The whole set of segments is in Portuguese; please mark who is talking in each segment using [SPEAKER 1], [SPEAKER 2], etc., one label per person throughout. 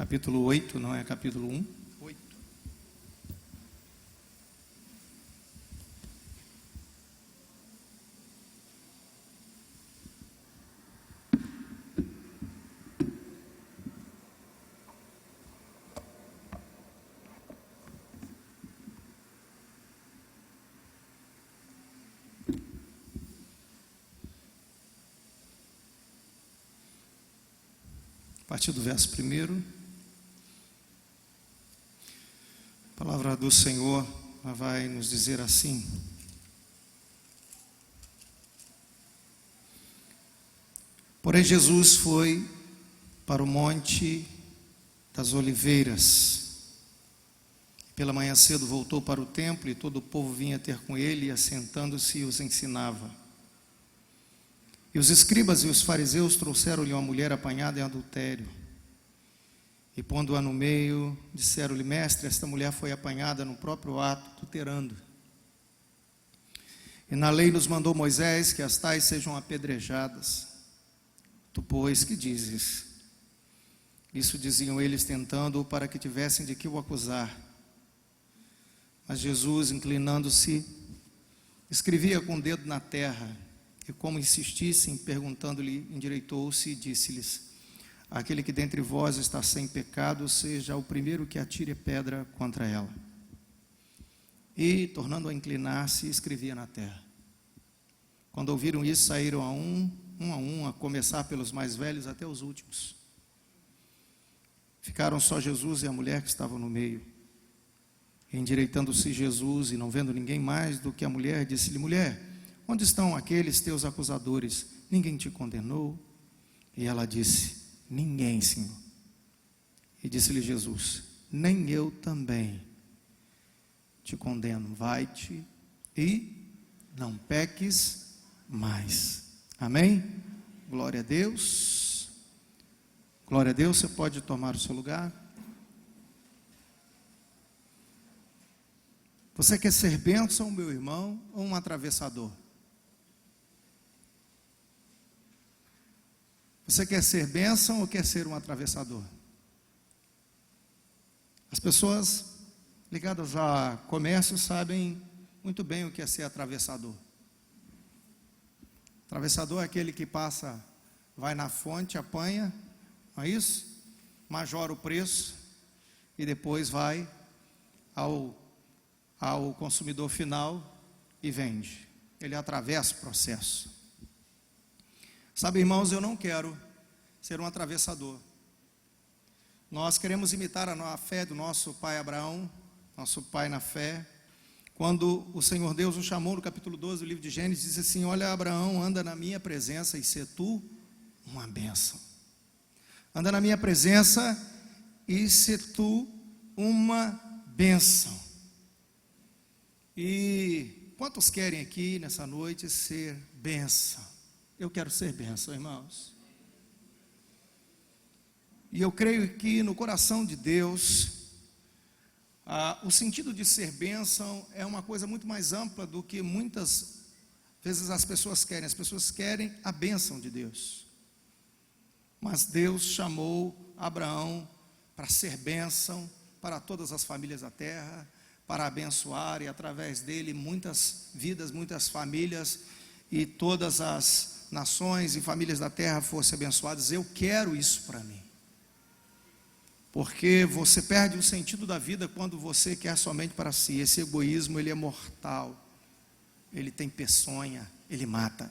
[SPEAKER 1] capítulo 8, não é capítulo 1. 8. A partir do verso 1, a palavra do Senhor vai nos dizer assim: porém Jesus foi para o Monte das Oliveiras, e pela manhã cedo voltou para o templo, e todo o povo vinha ter com ele, e assentando-se os ensinava. E os escribas e os fariseus trouxeram-lhe uma mulher apanhada em adultério. E pondo-a no meio, disseram-lhe: mestre, esta mulher foi apanhada no próprio ato, adulterando. E na lei nos mandou Moisés que as tais sejam apedrejadas. Tu, pois, que dizes? Isso diziam eles, tentando-o para que tivessem de que o acusar. Mas Jesus, inclinando-se, escrevia com o dedo na terra. E como insistissem, perguntando-lhe, endireitou-se e disse-lhes: aquele que dentre vós está sem pecado, seja o primeiro que atire pedra contra ela. E, tornando a inclinar-se, escrevia na terra. Quando ouviram isso, saíram a um, a começar pelos mais velhos até os últimos. Ficaram só Jesus e a mulher que estavam no meio. E, endireitando-se Jesus, e não vendo ninguém mais do que a mulher, disse-lhe: mulher, onde estão aqueles teus acusadores? Ninguém te condenou? E ela disse: ninguém, Senhor. E disse-lhe Jesus: nem eu também te condeno. Vai-te e não peques mais. Amém? Glória a Deus. Glória a Deus. Você pode tomar o seu lugar. Você quer ser bênção, meu irmão, ou um atravessador? Você quer ser bênção ou quer ser um atravessador? As pessoas ligadas a comércio sabem muito bem o que é ser atravessador. Atravessador é aquele que passa, vai na fonte, apanha, não é isso? Majora o preço e depois vai ao consumidor final e vende. Ele atravessa o processo. Sabe, irmãos, eu não quero ser um atravessador. Nós queremos imitar a fé do nosso pai Abraão, nosso pai na fé. Quando o Senhor Deus o chamou no capítulo 12 do livro de Gênesis, disse assim: olha, Abraão, anda na minha presença e sê tu uma bênção. Anda na minha presença e sê tu uma bênção. E quantos querem aqui nessa noite ser bênção? Eu quero ser bênção, irmãos. E eu creio que no coração de Deus, o sentido de ser bênção é uma coisa muito mais ampla do que muitas vezes as pessoas querem. As pessoas querem a bênção de Deus. Mas Deus chamou Abraão para ser bênção para todas as famílias da terra, para abençoar e através dele muitas vidas, muitas famílias e todas as nações e famílias da terra fossem abençoadas. Eu quero isso para mim. Porque você perde o sentido da vida quando você quer somente para si. Esse egoísmo, ele é mortal. Ele tem peçonha, ele mata.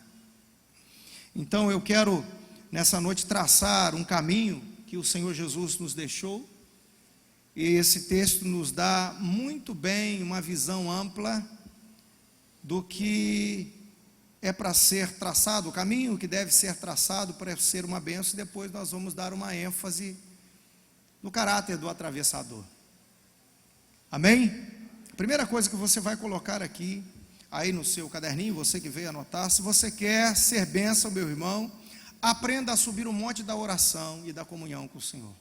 [SPEAKER 1] Então eu quero nessa noite traçar um caminho que o Senhor Jesus nos deixou. E esse texto nos dá muito bem uma visão ampla do que é para ser traçado, o caminho que deve ser traçado para ser uma bênção. E depois nós vamos dar uma ênfase no caráter do atravessador. Amém? A primeira coisa que você vai colocar aqui, aí no seu caderninho, você que veio anotar: se você quer ser bênção, meu irmão, aprenda a subir o monte da oração e da comunhão com o Senhor.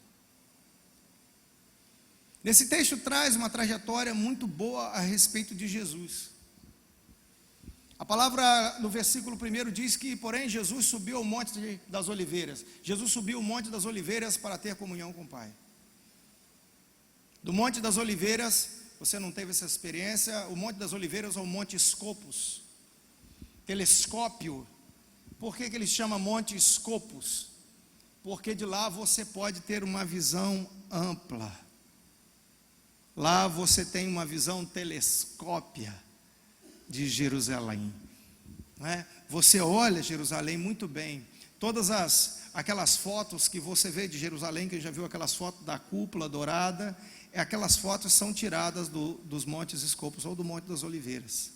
[SPEAKER 1] Nesse texto traz uma trajetória muito boa a respeito de Jesus. A palavra no versículo 1 diz que, porém, Jesus subiu ao monte das oliveiras. Jesus subiu o monte das oliveiras para ter comunhão com o Pai. Do Monte das Oliveiras, você não teve essa experiência, o Monte das Oliveiras é o Monte Scopus, telescópio. Por que ele chama Monte Scopus? Porque de lá você pode ter uma visão ampla. Lá você tem uma visão telescópia de Jerusalém, não é? Você olha Jerusalém muito bem. Todas aquelas fotos que você vê de Jerusalém, que já viu aquelas fotos da cúpula dourada, aquelas fotos são tiradas dos Montes Scopus ou do Monte das Oliveiras.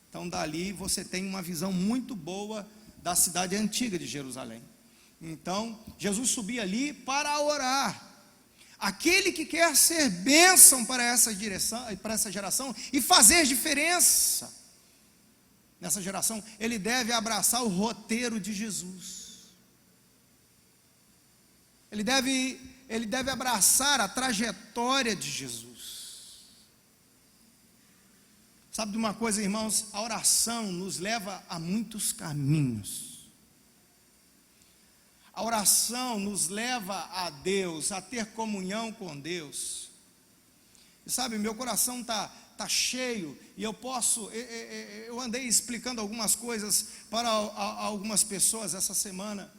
[SPEAKER 1] Então dali você tem uma visão muito boa da cidade antiga de Jerusalém. Então Jesus subia ali para orar. Aquele que quer ser bênção para essa geração e fazer diferença nessa geração, ele deve abraçar o roteiro de Jesus. Ele deve abraçar a trajetória de Jesus. Sabe de uma coisa, irmãos? A oração nos leva a muitos caminhos. A oração nos leva a Deus, a ter comunhão com Deus. E sabe, meu coração tá cheio, e eu andei explicando algumas coisas para algumas pessoas essa semana.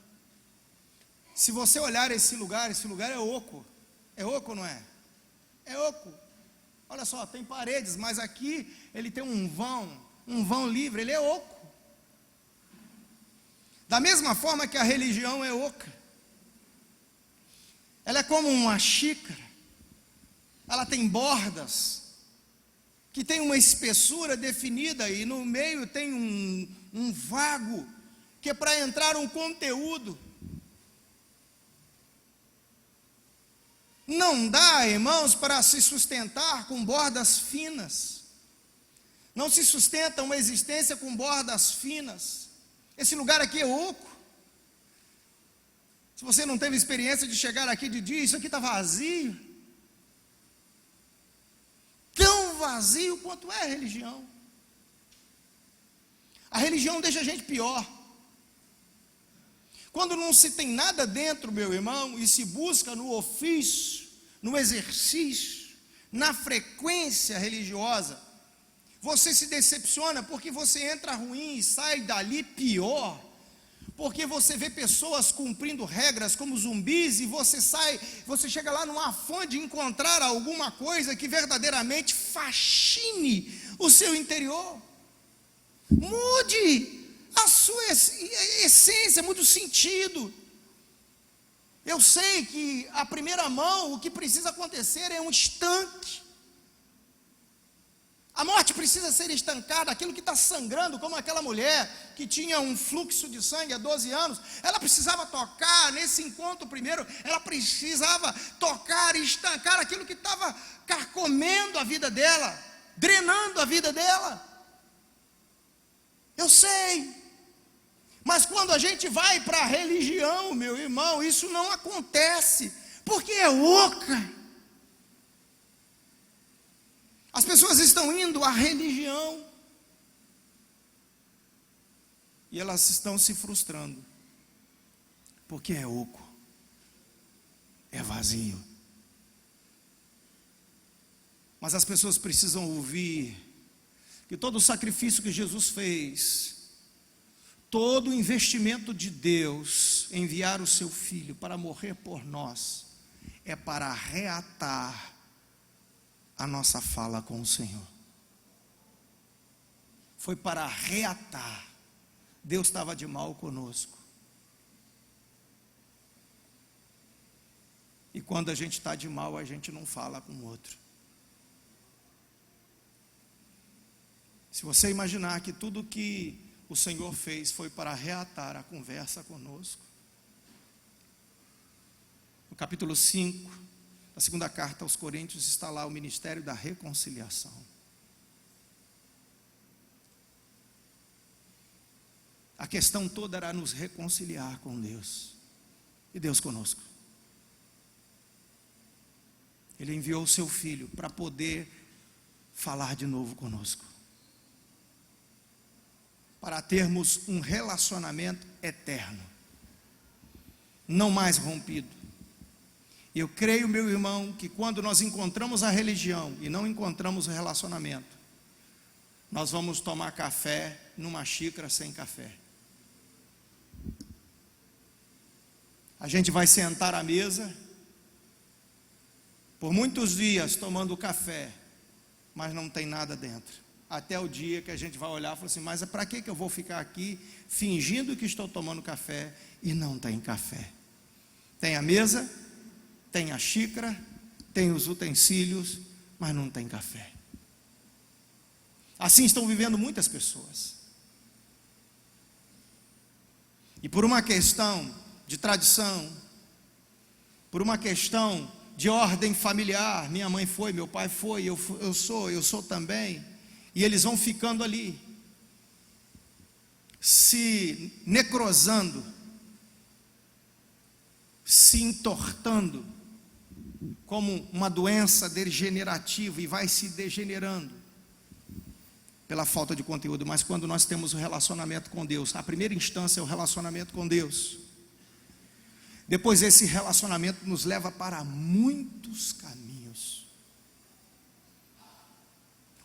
[SPEAKER 1] Se você olhar esse lugar é oco. É oco, não é? É oco. Olha só, tem paredes, mas aqui ele tem um vão livre, ele é oco. Da mesma forma que a religião é oca. Ela é como uma xícara. Ela tem bordas, que tem uma espessura definida, e no meio tem um vago, que é para entrar um conteúdo. Não dá, irmãos, para se sustentar com bordas finas. Não se sustenta uma existência com bordas finas. Esse lugar aqui é oco. Se você não teve experiência de chegar aqui de dia, isso aqui está vazio. Tão vazio quanto é a religião. A religião deixa a gente pior. Quando não se tem nada dentro, meu irmão, e se busca no ofício, no exercício, na frequência religiosa, você se decepciona, porque você entra ruim e sai dali pior, porque você vê pessoas cumprindo regras como zumbis, e você chega lá num afã de encontrar alguma coisa que verdadeiramente fascine o seu interior. Mude a sua essência, mude o sentido. Eu sei que à primeira mão o que precisa acontecer é um estanque. A morte precisa ser estancada. Aquilo que está sangrando, como aquela mulher que tinha um fluxo de sangue há 12 anos, ela precisava tocar nesse encontro primeiro, ela precisava tocar e estancar aquilo que estava carcomendo a vida dela, drenando a vida dela. Eu sei, mas quando a gente vai para a religião, meu irmão, isso não acontece, porque é oca. As pessoas estão indo à religião e elas estão se frustrando, porque é oco, é vazio. Mas as pessoas precisam ouvir que todo o sacrifício que Jesus fez, todo o investimento de Deus, enviar o seu Filho para morrer por nós, é para reatar a nossa fala com o Senhor. Foi para reatar. Deus estava de mal conosco. E quando a gente está de mal, a gente não fala com o outro. Se você imaginar que tudo que o Senhor fez foi para reatar a conversa conosco, no capítulo 5, a segunda carta aos Coríntios, está lá o ministério da reconciliação. A questão toda era nos reconciliar com Deus, e Deus conosco. Ele enviou o seu Filho para poder falar de novo conosco, para termos um relacionamento eterno, não mais rompido. Eu creio, meu irmão, que quando nós encontramos a religião e não encontramos o relacionamento, nós vamos tomar café numa xícara sem café. A gente vai sentar à mesa por muitos dias tomando café, mas não tem nada dentro. Até o dia que a gente vai olhar e falar assim, mas para que eu vou ficar aqui fingindo que estou tomando café e não tem café? Tem a mesa, tem a xícara, tem os utensílios, mas não tem café. Assim estão vivendo muitas pessoas. E por uma questão de tradição, por uma questão de ordem familiar, minha mãe foi, meu pai foi, eu sou também, e eles vão ficando ali, se necrosando, se entortando, como uma doença degenerativa, e vai se degenerando, pela falta de conteúdo. Mas quando nós temos o relacionamento com Deus, a primeira instância é o relacionamento com Deus, depois esse relacionamento nos leva para muitos caminhos.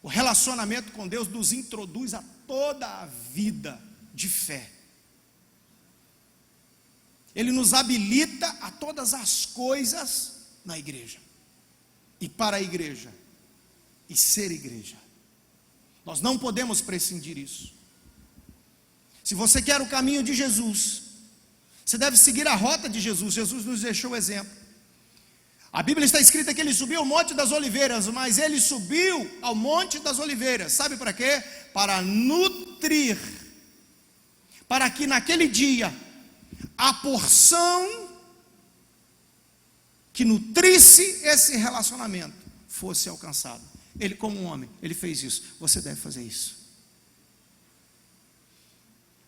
[SPEAKER 1] O relacionamento com Deus nos introduz a toda a vida de fé. Ele nos habilita a todas as coisas na igreja, e para a igreja, e ser igreja. Nós não podemos prescindir disso. Se você quer o caminho de Jesus, você deve seguir a rota de Jesus. Jesus nos deixou o exemplo. A Bíblia está escrita que ele subiu ao Monte das Oliveiras, mas ele subiu ao Monte das Oliveiras, sabe para quê? Para nutrir, para que naquele dia, a porção que nutrisse esse relacionamento fosse alcançada. Ele, como um homem, ele fez isso. Você deve fazer isso.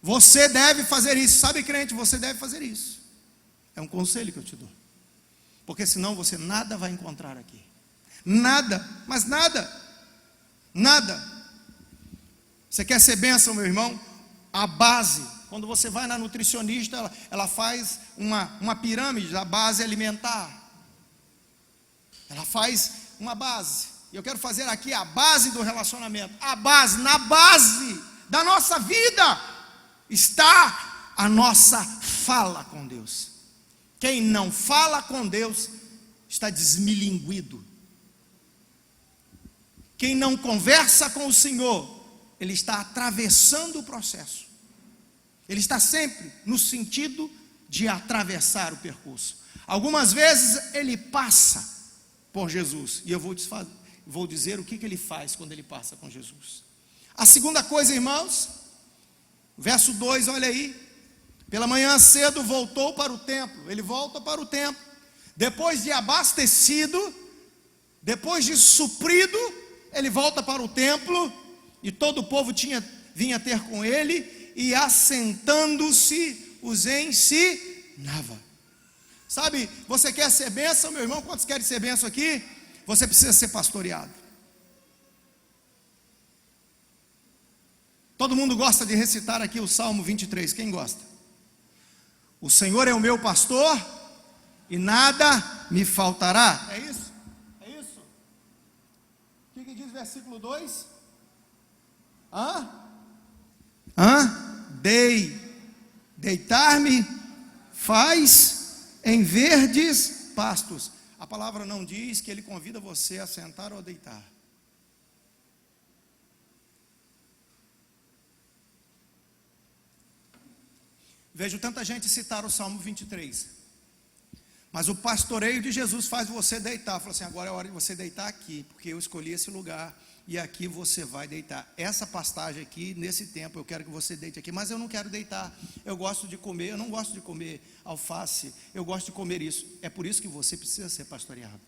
[SPEAKER 1] Você deve fazer isso. Sabe, crente, você deve fazer isso. É um conselho que eu te dou. Porque senão você nada vai encontrar aqui. Nada, mas nada. Nada. Você quer ser bênção, meu irmão? A base, quando você vai na nutricionista, ela faz uma pirâmide da base alimentar. Ela faz uma base. E eu quero fazer aqui a base do relacionamento. A base, na base da nossa vida está a nossa fala com Deus. Quem não fala com Deus está desmilinguido. Quem não conversa com o Senhor, ele está atravessando o processo. Ele está sempre no sentido de atravessar o percurso. Algumas vezes ele passa por Jesus, e eu vou dizer o que ele faz quando ele passa com Jesus. A segunda coisa, irmãos, verso 2, olha aí. Pela manhã cedo voltou para o templo. Ele volta para o templo. Depois de abastecido, depois de suprido, ele volta para o templo. E todo o povo vinha ter com ele. E assentando-se, os ensinava. Sabe, você quer ser bênção, meu irmão? Quantos querem ser bênção aqui? Você precisa ser pastoreado. Todo mundo gosta de recitar aqui o Salmo 23. Quem gosta? O Senhor é o meu pastor e nada me faltará. É isso? É isso? O que diz o versículo 2? Deitar-me faz em verdes pastos. A palavra não diz que ele convida você a sentar ou a deitar. Vejo tanta gente citar o Salmo 23, mas o pastoreio de Jesus faz você deitar. Fala assim, agora é hora de você deitar aqui, porque eu escolhi esse lugar, e aqui você vai deitar. Essa pastagem aqui, nesse tempo, eu quero que você deite aqui, mas eu não quero deitar, eu gosto de comer, eu não gosto de comer alface, eu gosto de comer isso. É por isso que você precisa ser pastoreado,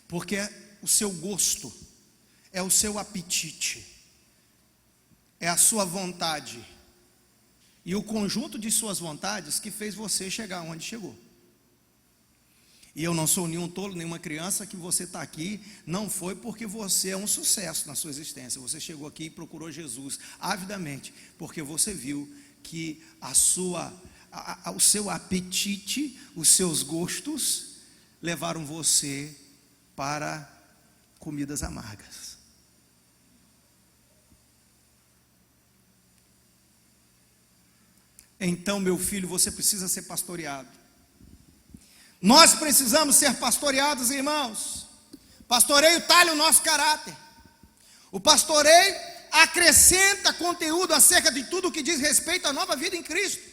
[SPEAKER 1] porque o seu gosto, é o seu apetite, é a sua vontade, e o conjunto de suas vontades que fez você chegar onde chegou. E eu não sou nenhum tolo, nenhuma criança, que você está aqui, não foi porque você é um sucesso na sua existência. Você chegou aqui e procurou Jesus avidamente, porque você viu que o seu apetite, os seus gostos, levaram você para comidas amargas. Então, meu filho, você precisa ser pastoreado. Nós precisamos ser pastoreados, irmãos. Pastoreio talha o nosso caráter. O pastoreio acrescenta conteúdo acerca de tudo que diz respeito à nova vida em Cristo.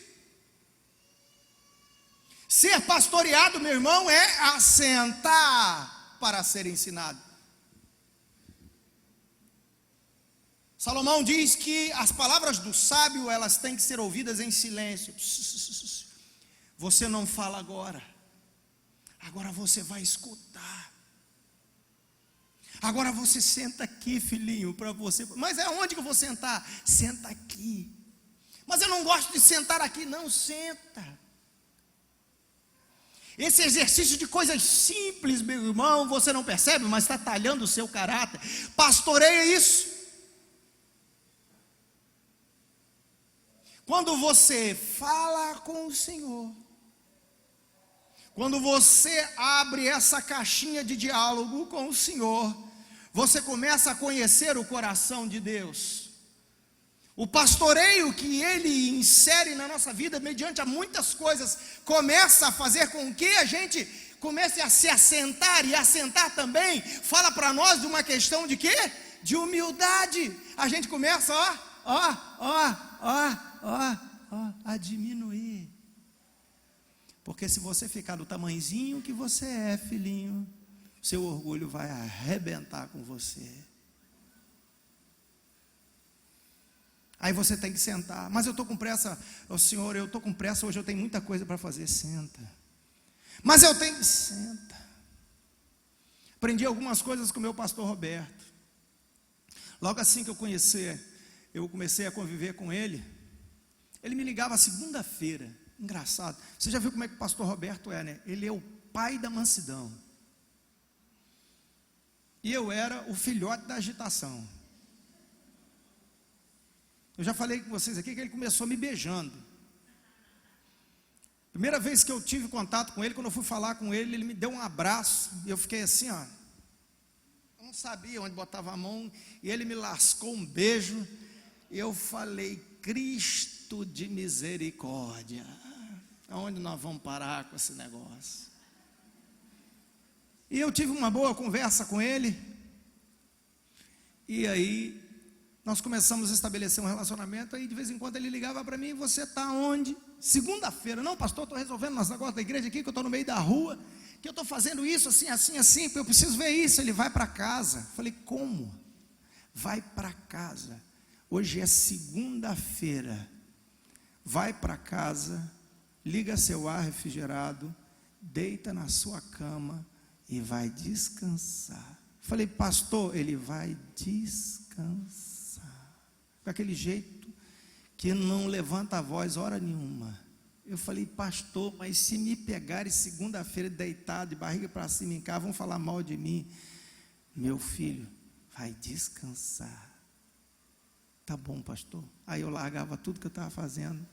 [SPEAKER 1] Ser pastoreado, meu irmão, é assentar para ser ensinado. Salomão diz que as palavras do sábio, elas têm que ser ouvidas em silêncio. Você não fala agora. Agora você vai escutar. Agora você senta aqui, filhinho, para você. Mas é onde que eu vou sentar? Senta aqui. Mas eu não gosto de sentar aqui. Não, senta. Esse exercício de coisas simples, meu irmão, você não percebe, mas está talhando o seu caráter. Pastoreia isso. Quando você fala com o Senhor, quando você abre essa caixinha de diálogo com o Senhor, você começa a conhecer o coração de Deus. O pastoreio que Ele insere na nossa vida, mediante a muitas coisas, começa a fazer com que a gente comece a se assentar, e assentar também fala para nós de uma questão de quê? De humildade. A gente começa, a diminuir. Porque se você ficar do tamanhozinho que você é, filhinho, seu orgulho vai arrebentar com você. Aí você tem que sentar. Mas eu estou com pressa, Senhor, eu estou com pressa, hoje eu tenho muita coisa para fazer. Senta. Mas eu tenho, senta. Aprendi algumas coisas com o meu pastor Roberto. Logo assim que eu comecei a conviver com ele, ele me ligava segunda-feira. Engraçado. Você já viu como é que o pastor Roberto é, né? Ele é o pai da mansidão. E eu era o filhote da agitação. Eu já falei com vocês aqui que ele começou me beijando. Primeira vez que eu tive contato com ele, quando eu fui falar com ele, ele me deu um abraço. E eu fiquei assim, ó. Eu não sabia onde botava a mão. E ele me lascou um beijo. E eu falei, Cristo de misericórdia. Aonde nós vamos parar com esse negócio? E eu tive uma boa conversa com ele. E aí nós começamos a estabelecer um relacionamento. Aí de vez em quando ele ligava para mim: você está onde? Segunda-feira. Não, pastor, estou resolvendo uns negócios da igreja aqui, que eu estou no meio da rua, que eu estou fazendo isso, assim, assim, assim, porque eu preciso ver isso. Ele vai para casa. Falei, como? Vai para casa. Hoje é segunda-feira. Vai para casa, liga seu ar refrigerado, deita na sua cama e vai descansar. Falei, pastor, ele vai descansar. Com aquele jeito que não levanta a voz hora nenhuma. Eu falei, pastor, mas se me pegarem segunda-feira deitado, de barriga para cima em casa, vão falar mal de mim. Meu filho, vai descansar. Tá bom, pastor. Aí eu largava tudo que eu estava fazendo.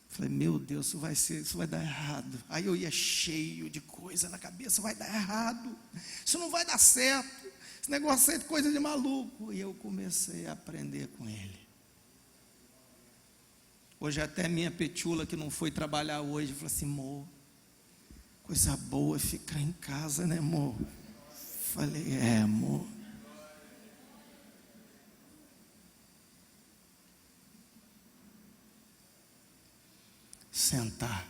[SPEAKER 1] Falei, meu Deus, isso vai dar errado. Aí eu ia cheio de coisa na cabeça, vai dar errado. Isso não vai dar certo. Esse negócio é coisa de maluco. E eu comecei a aprender com ele. Hoje até minha petula que não foi trabalhar hoje, falou assim, amor, coisa boa ficar em casa, né, amor? Falei, amor. Sentar.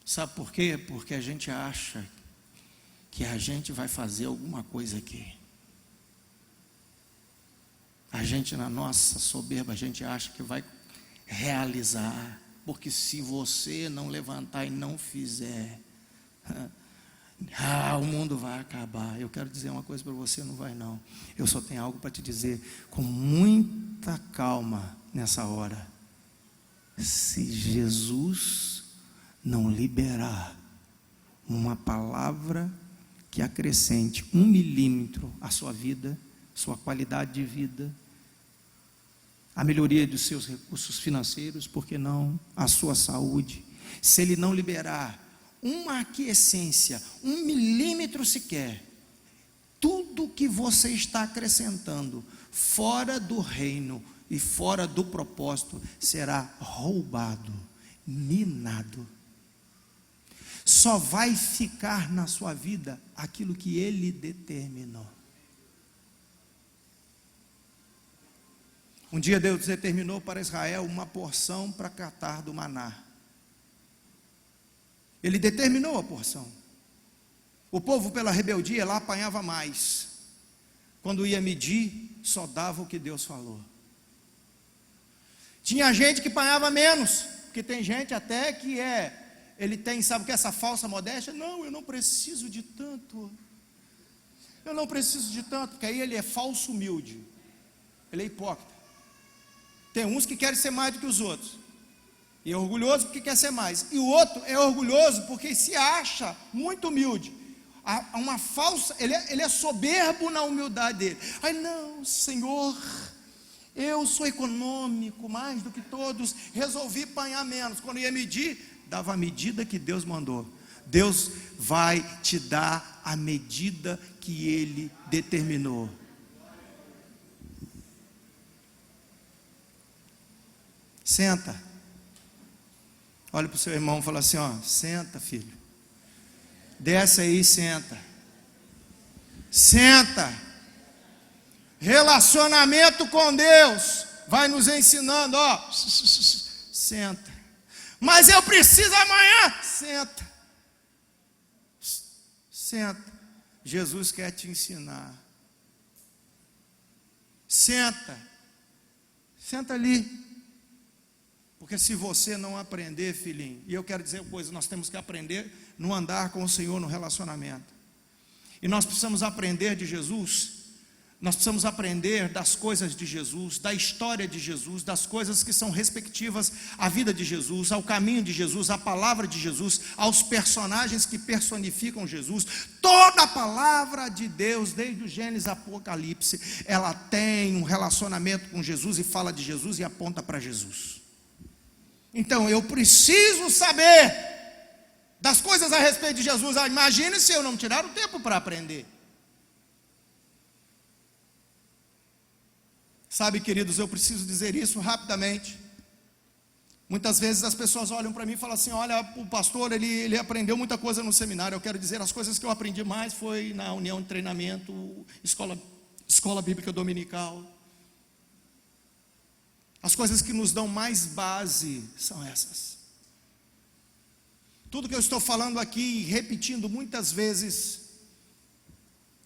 [SPEAKER 1] Sabe por quê? Porque a gente acha que a gente vai fazer alguma coisa aqui. A gente, na nossa soberba, a gente acha que vai realizar. Porque se você não levantar e não fizer, o mundo vai acabar. Eu quero dizer uma coisa para você, não vai não. Eu só tenho algo para te dizer com muita calma nessa hora. Se Jesus não liberar uma palavra que acrescente 1 milímetro à sua vida, sua qualidade de vida, a melhoria dos seus recursos financeiros, por que não? A sua saúde. Se Ele não liberar uma aquiescência, 1 milímetro sequer, tudo que você está acrescentando fora do reino e fora do propósito será roubado, minado. Só vai ficar na sua vida aquilo que Ele determinou. Um dia Deus determinou para Israel uma porção para catar do maná. Ele determinou a porção. O povo, pela rebeldia, lá apanhava mais. Quando ia medir, só dava o que Deus falou. Tinha gente que apanhava menos, porque tem gente até que ele tem, sabe o que é essa falsa modéstia? Não, eu não preciso de tanto. Eu não preciso de tanto, porque aí ele é falso humilde. Ele é hipócrita. Tem uns que querem ser mais do que os outros. E é orgulhoso porque quer ser mais. E o outro é orgulhoso porque se acha muito humilde. Uma falsa, ele é soberbo na humildade dele. Ai não, Senhor, eu sou econômico mais do que todos, resolvi apanhar menos. Quando ia medir, dava a medida que Deus mandou. Deus vai te dar a medida que Ele determinou. Senta. Olha para o seu irmão e fala assim, ó, senta, filho. Desce aí, senta. Senta. Relacionamento com Deus vai nos ensinando, ó. Senta. Mas eu preciso amanhã. Senta. Senta. Jesus quer te ensinar. Senta. Senta ali. Porque se você não aprender, filhinho, e eu quero dizer uma coisa, nós temos que aprender no andar com o Senhor, no relacionamento. E nós precisamos aprender de Jesus, nós precisamos aprender das coisas de Jesus, da história de Jesus, das coisas que são respectivas à vida de Jesus, ao caminho de Jesus, à palavra de Jesus, aos personagens que personificam Jesus. Toda a palavra de Deus, desde o Gênesis ao Apocalipse, ela tem um relacionamento com Jesus e fala de Jesus e aponta para Jesus. Então, eu preciso saber das coisas a respeito de Jesus. Imagine se eu não tirar o tempo para aprender. Sabe, queridos, eu preciso dizer isso rapidamente. Muitas vezes as pessoas olham para mim e falam assim, olha, o pastor, ele aprendeu muita coisa no seminário. Eu quero dizer, as coisas que eu aprendi mais foi na união de treinamento, escola bíblica dominical. As coisas que nos dão mais base são essas. Tudo que eu estou falando aqui, repetindo muitas vezes.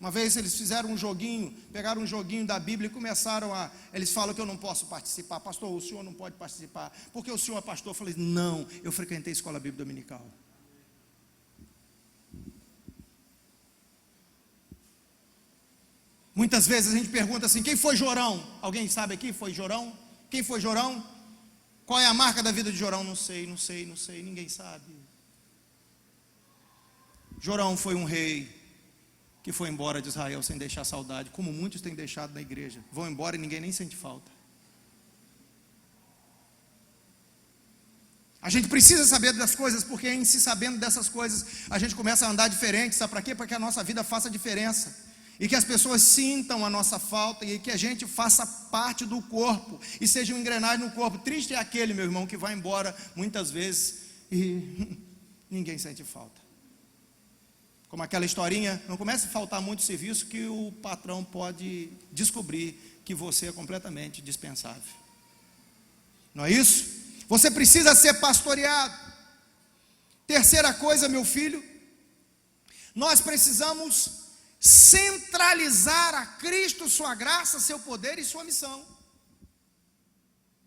[SPEAKER 1] Uma vez eles fizeram um joguinho, pegaram um joguinho da Bíblia e começaram eles falam que eu não posso participar. Pastor, o senhor não pode participar, porque o senhor é pastor. Eu falei, não, eu frequentei a escola bíblica dominical. Muitas vezes a gente pergunta assim, quem foi Jorão? Alguém sabe aqui, foi Jorão? Quem foi Jorão? Qual é a marca da vida de Jorão? Não sei, ninguém sabe. Jorão foi um rei que foi embora de Israel sem deixar saudade, como muitos têm deixado na igreja. Vão embora e ninguém nem sente falta. A gente precisa saber das coisas, porque em se sabendo dessas coisas, a gente começa a andar diferente. Sabe para quê? Para que a nossa vida faça diferença. E que as pessoas sintam a nossa falta e que a gente faça parte do corpo e seja uma engrenagem no corpo. Triste é aquele, meu irmão, que vai embora muitas vezes e ninguém sente falta. Como aquela historinha, não começa a faltar muito serviço que o patrão pode descobrir que você é completamente dispensável. Não é isso? Você precisa ser pastoreado. Terceira coisa, meu filho, nós precisamos centralizar a Cristo, sua graça, seu poder e sua missão.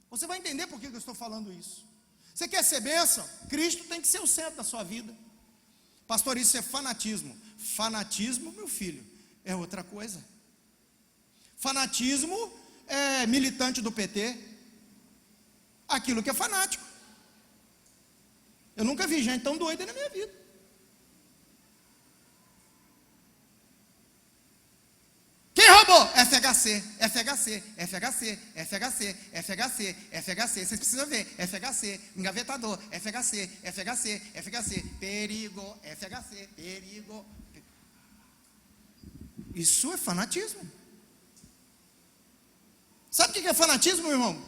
[SPEAKER 1] Você vai entender por que eu estou falando isso. Você quer ser bênção? Cristo tem que ser o centro da sua vida. Pastor, isso é fanatismo. Fanatismo, meu filho, é outra coisa. Fanatismo é militante do PT. Aquilo que é fanático. Eu nunca vi gente tão doida na minha vida. Quem roubou? FHC, FHC, FHC, FHC, FHC, FHC, vocês precisam ver, FHC, engavetador, FHC, FHC, FHC, perigo, FHC, perigo. Isso é fanatismo. Sabe o que é fanatismo, meu irmão?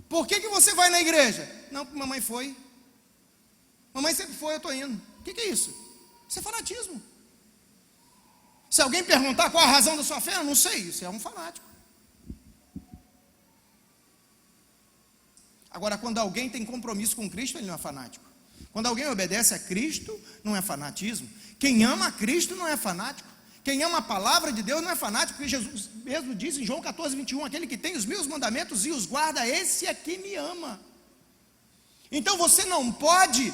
[SPEAKER 1] Por que você vai na igreja? Não, porque mamãe foi. Mamãe sempre foi, eu estou indo. O que é isso? Isso é fanatismo. Se alguém perguntar qual a razão da sua fé, eu não sei, isso é um fanático. Agora, quando alguém tem compromisso com Cristo, ele não é fanático. Quando alguém obedece a Cristo, não é fanatismo. Quem ama a Cristo não é fanático. Quem ama a palavra de Deus não é fanático, porque Jesus mesmo disse em João 14, 21, aquele que tem os meus mandamentos e os guarda, esse é que me ama. Então você não pode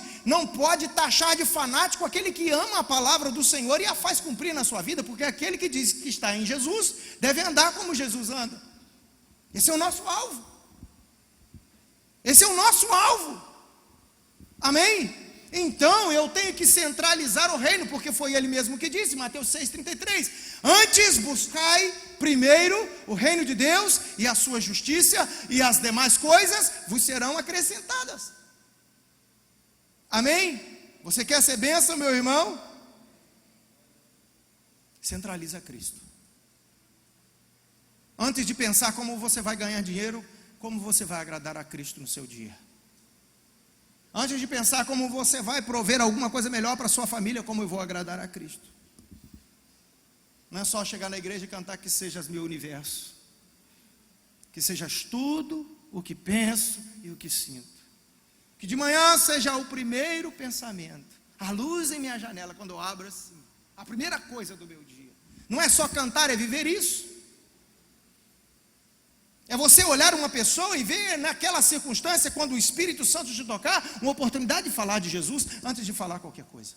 [SPEAKER 1] taxar de fanático aquele que ama a palavra do Senhor e a faz cumprir na sua vida, porque aquele que diz que está em Jesus, deve andar como Jesus anda. Esse é o nosso alvo. Esse é o nosso alvo. Amém? Então eu tenho que centralizar o reino, porque foi ele mesmo que disse, Mateus 6,33, antes buscai primeiro o reino de Deus e a sua justiça, e as demais coisas vos serão acrescentadas. Amém? Você quer ser bênção, meu irmão? Centraliza Cristo. Antes de pensar como você vai ganhar dinheiro, como você vai agradar a Cristo no seu dia. Antes de pensar como você vai prover alguma coisa melhor para a sua família, como eu vou agradar a Cristo. Não é só chegar na igreja e cantar que sejas meu universo. Que sejas tudo o que penso e o que sinto. Que de manhã seja o primeiro pensamento. A luz em minha janela, quando eu abro assim. A primeira coisa do meu dia. Não é só cantar, é viver isso. É você olhar uma pessoa e ver naquela circunstância, quando o Espírito Santo te tocar, uma oportunidade de falar de Jesus, antes de falar qualquer coisa.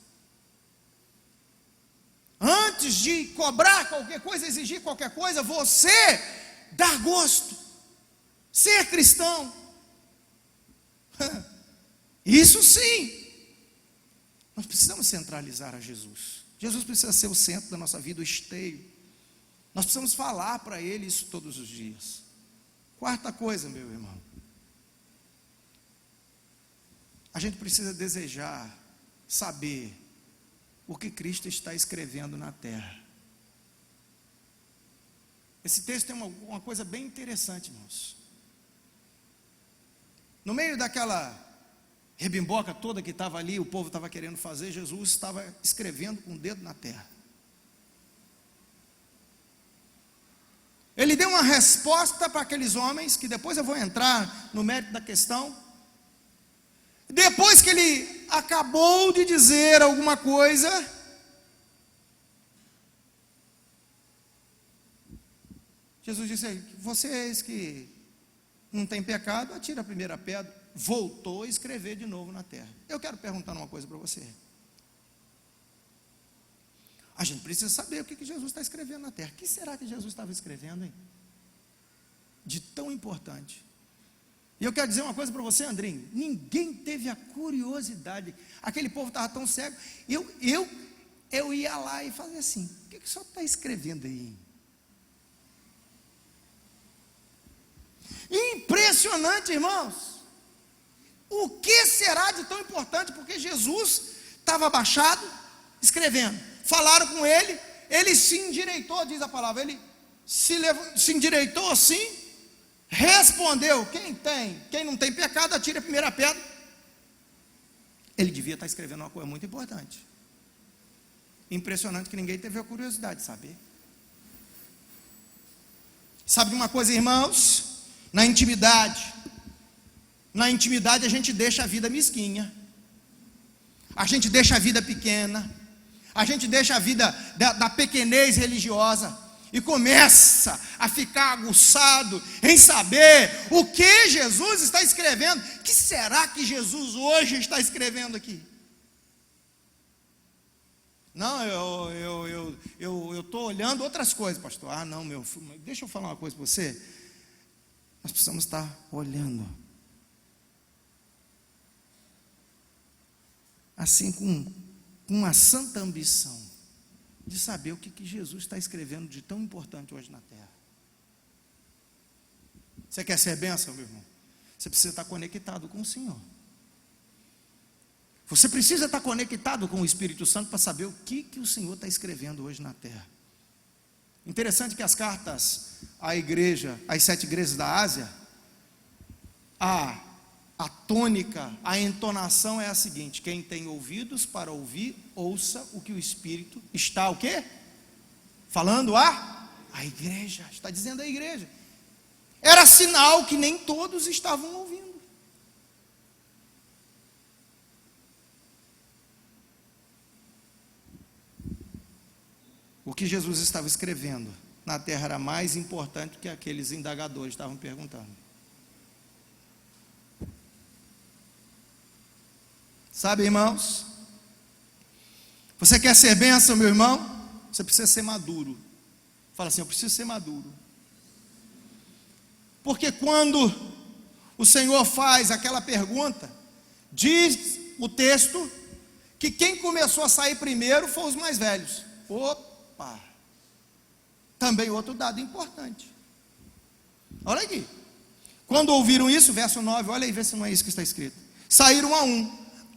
[SPEAKER 1] Antes de cobrar qualquer coisa, exigir qualquer coisa, você dar gosto. Ser cristão. Isso sim. Nós precisamos centralizar a Jesus. Jesus precisa ser o centro da nossa vida, o esteio. Nós precisamos falar para Ele isso todos os dias. Quarta coisa, meu irmão. A gente precisa desejar, saber o que Cristo está escrevendo na terra. Esse texto tem uma coisa bem interessante, irmãos. No meio daquela rebimboca toda que estava ali, o povo estava querendo fazer, Jesus estava escrevendo com o dedo na terra. Ele deu uma resposta para aqueles homens, que depois eu vou entrar no mérito da questão. Depois que ele acabou de dizer alguma coisa, Jesus disse: vocês que não têm pecado, atira a primeira pedra. Voltou a escrever de novo na terra. Eu quero perguntar uma coisa para você. A gente precisa saber o que Jesus está escrevendo na terra. O que será que Jesus estava escrevendo, hein? De tão importante. E eu quero dizer uma coisa para você, Andrinho. Ninguém teve a curiosidade. Aquele povo estava tão cego. Eu ia lá e fazia assim: o que o senhor está escrevendo aí? Impressionante, irmãos. O que será de tão importante? Porque Jesus estava abaixado, escrevendo. Falaram com ele, ele se endireitou, diz a palavra, ele se endireitou assim, respondeu: quem não tem pecado, atire a primeira pedra. Ele devia estar escrevendo uma coisa muito importante. Impressionante que ninguém teve a curiosidade de saber. Sabe de uma coisa, irmãos? Na intimidade a gente deixa a vida mesquinha, a gente deixa a vida pequena, a gente deixa a vida da pequenez religiosa e começa a ficar aguçado em saber o que Jesus está escrevendo. O que será que Jesus hoje está escrevendo aqui? Não, eu estou olhando outras coisas, pastor. Ah, não, deixa eu falar uma coisa para você. Nós precisamos estar olhando assim, com uma santa ambição de saber o que Jesus está escrevendo de tão importante hoje na terra. Você quer ser bênção, meu irmão? Você precisa estar conectado com o Senhor. Você precisa estar conectado com o Espírito Santo para saber o que o Senhor está escrevendo hoje na terra. Interessante que as cartas à igreja, às 7 igrejas da Ásia, a tônica, a entonação é a seguinte: quem tem ouvidos para ouvir, ouça o que o Espírito está, o quê? Falando a igreja, está dizendo a igreja. Era sinal que nem todos estavam ouvindo. O que Jesus estava escrevendo na terra era mais importante do que aqueles indagadores estavam perguntando. Sabe, irmãos? Você quer ser bênção, meu irmão? Você precisa ser maduro. Fala assim: eu preciso ser maduro. Porque quando o Senhor faz aquela pergunta, diz o texto que quem começou a sair primeiro foram os mais velhos. Opa! Também outro dado importante. Olha aqui. Quando ouviram isso, verso 9, olha aí, vê se não é isso que está escrito. Saíram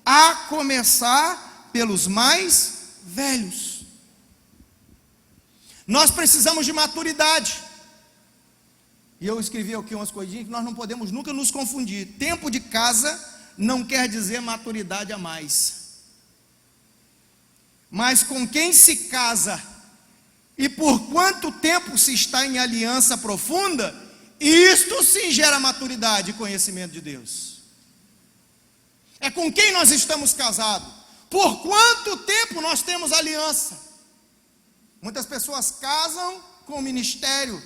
[SPEAKER 1] a começar pelos mais velhos. Nós precisamos de maturidade. E eu escrevi aqui umas coisinhas que nós não podemos nunca nos confundir. Tempo de casa não quer dizer maturidade a mais. Mas com quem se casa e por quanto tempo se está em aliança profunda, isto sim gera maturidade e conhecimento de Deus. É com quem nós estamos casados, por quanto tempo nós temos aliança. Muitas pessoas casam com o ministério,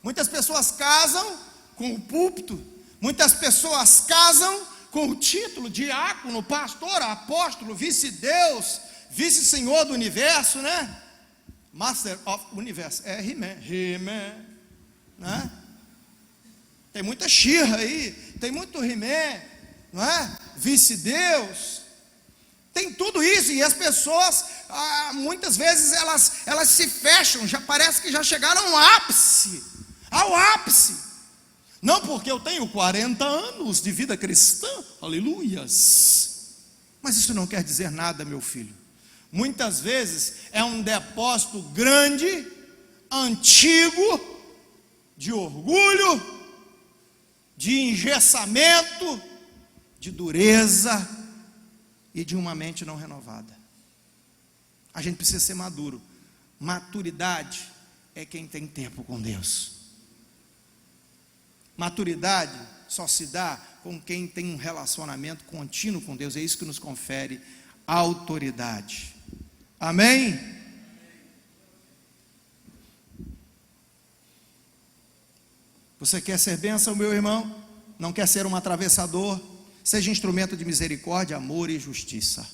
[SPEAKER 1] muitas pessoas casam com o púlpito, muitas pessoas casam com o título de diácono, pastor, apóstolo, vice-deus, vice-senhor do universo, né? Master of Universe, He-Man, né? Tem muita She-Ra aí, tem muito He-Man, não é? Vice-deus, tem tudo isso, e as pessoas, muitas vezes elas se fecham, já parece que já chegaram ao ápice, não porque eu tenho 40 anos de vida cristã, aleluias, mas isso não quer dizer nada, meu filho. Muitas vezes é um depósito grande, antigo, de orgulho, de engessamento, de dureza e de uma mente não renovada. A gente precisa ser maduro. Maturidade é quem tem tempo com Deus. Maturidade só se dá com quem tem um relacionamento contínuo com Deus. É isso que nos confere autoridade. Amém? Você quer ser bênção, meu irmão? Não quer ser um atravessador? Seja instrumento de misericórdia, amor e justiça.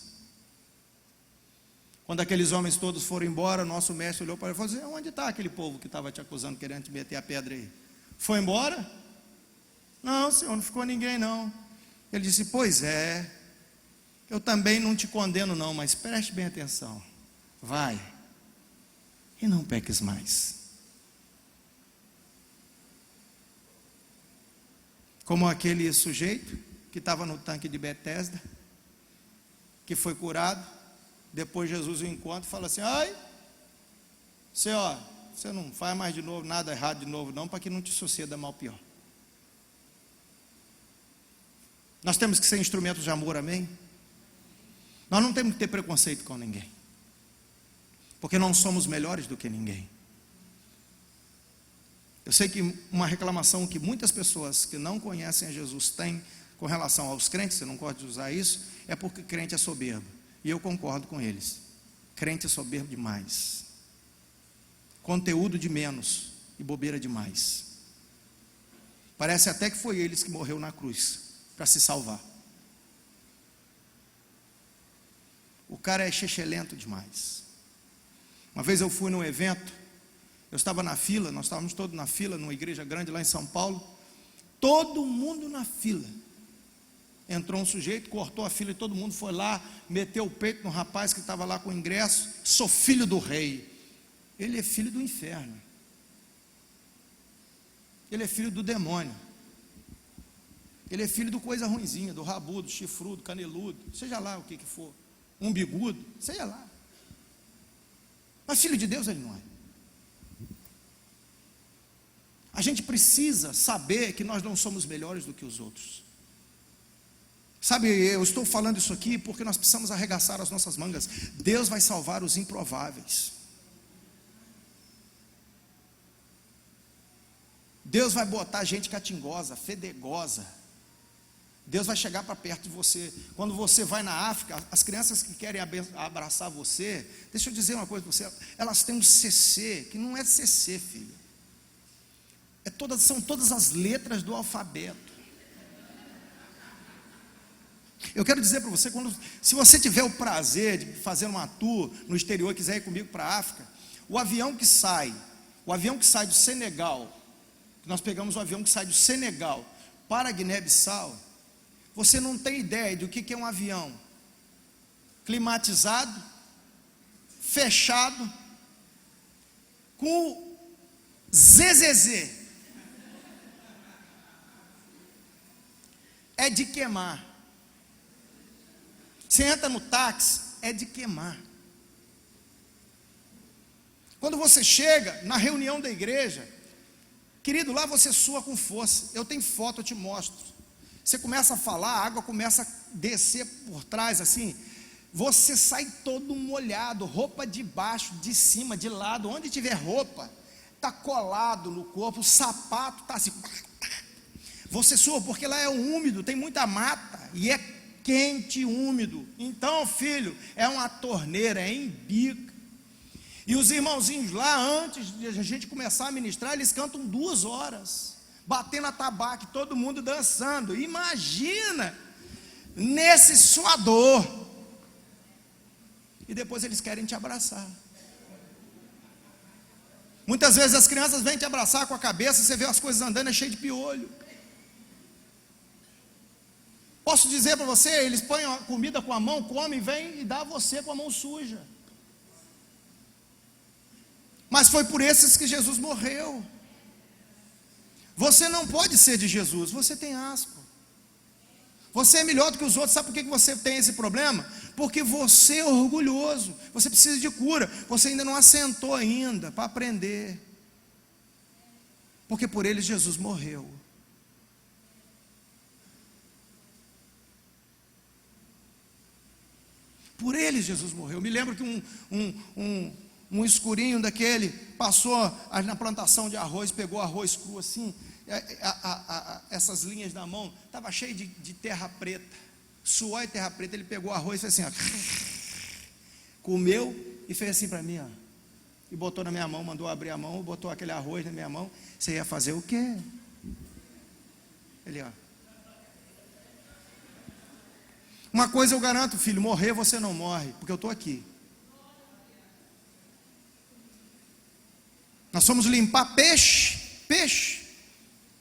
[SPEAKER 1] Quando aqueles homens todos foram embora, nosso mestre olhou para ele e falou assim: onde está aquele povo que estava te acusando, querendo te meter a pedra aí? Foi embora? Não, senhor, não ficou ninguém não. Ele disse: pois é, eu também não te condeno não, mas preste bem atenção. Vai e não peques mais. Como aquele sujeito que estava no tanque de Betesda, que foi curado. Depois Jesus o encontra e fala assim: ai, você não faz mais de novo, nada errado de novo não, para que não te suceda mal pior. Nós temos que ser instrumentos de amor, amém? Nós não temos que ter preconceito com ninguém, porque não somos melhores do que ninguém. Eu sei que uma reclamação que muitas pessoas que não conhecem a Jesus têm com relação aos crentes, você não gosta de usar isso, é porque crente é soberbo. E eu concordo com eles. Crente é soberbo demais. Conteúdo de menos e bobeira demais. Parece até que foi eles que morreu na cruz para se salvar. O cara é xexelento demais. Uma vez eu fui num evento, eu estava na fila, nós estávamos todos na fila, numa igreja grande lá em São Paulo, todo mundo na fila. Entrou um sujeito, cortou a fila e todo mundo foi lá, meteu o peito no rapaz que estava lá com o ingresso. Sou filho do rei. Ele é filho do inferno. Ele é filho do demônio. Ele é filho do coisa ruinzinha, do rabudo, chifrudo, caneludo, seja lá o que for, umbigudo, seja lá. Mas filho de Deus ele não é. A gente precisa saber que nós não somos melhores do que os outros. Sabe, eu estou falando isso aqui porque nós precisamos arregaçar as nossas mangas. Deus vai salvar os improváveis. Deus vai botar gente catingosa, fedegosa. Deus vai chegar para perto de você. Quando você vai na África, as crianças que querem abraçar você, deixa eu dizer uma coisa para você, elas têm um CC, que não é CC, filho. São todas as letras do alfabeto. Eu quero dizer para você, se você tiver o prazer de fazer uma tour no exterior e quiser ir comigo para a África, o avião que sai do Senegal, nós pegamos o avião que sai do Senegal para Guiné-Bissau, você não tem ideia do que é um avião climatizado, fechado, com ZZZ. É de queimar. Você entra no táxi, é de queimar. Quando você chega na reunião da igreja, querido, lá você sua com força. Eu tenho foto, eu te mostro. Você começa a falar, a água começa a descer por trás, assim. Você sai todo molhado, roupa de baixo, de cima, de lado, onde tiver roupa, está colado no corpo, o sapato está assim. Você sua, porque lá é úmido, tem muita mata, e é quente e úmido. Então, filho, é uma torneira, é embica. E os irmãozinhos lá, antes de a gente começar a ministrar, eles cantam 2 horas, batendo a tabaco, todo mundo dançando. Imagina, nesse suador. E depois eles querem te abraçar. Muitas vezes as crianças vêm te abraçar com a cabeça, você vê as coisas andando, é cheio de piolho. Posso dizer para você, eles põem a comida com a mão, comem, vêm e dá a você com a mão suja. Mas foi por esses que Jesus morreu. Você não pode ser de Jesus, você tem asco. Você é melhor do que os outros. Sabe por que você tem esse problema? Porque você é orgulhoso, você precisa de cura. Você ainda não assentou ainda para aprender. Porque por eles Jesus morreu. Por eles Jesus morreu. Eu me lembro que um escurinho daquele passou na plantação de arroz, pegou arroz cru assim, essas linhas na mão, estava cheio de terra preta, suor e terra preta. Ele pegou arroz e fez assim, ó, comeu e fez assim para mim, ó, e botou na minha mão, mandou abrir a mão, botou aquele arroz na minha mão. Você ia fazer o quê? Ele, ó. Uma coisa eu garanto, filho, morrer você não morre, porque eu estou aqui. Nós fomos limpar peixe,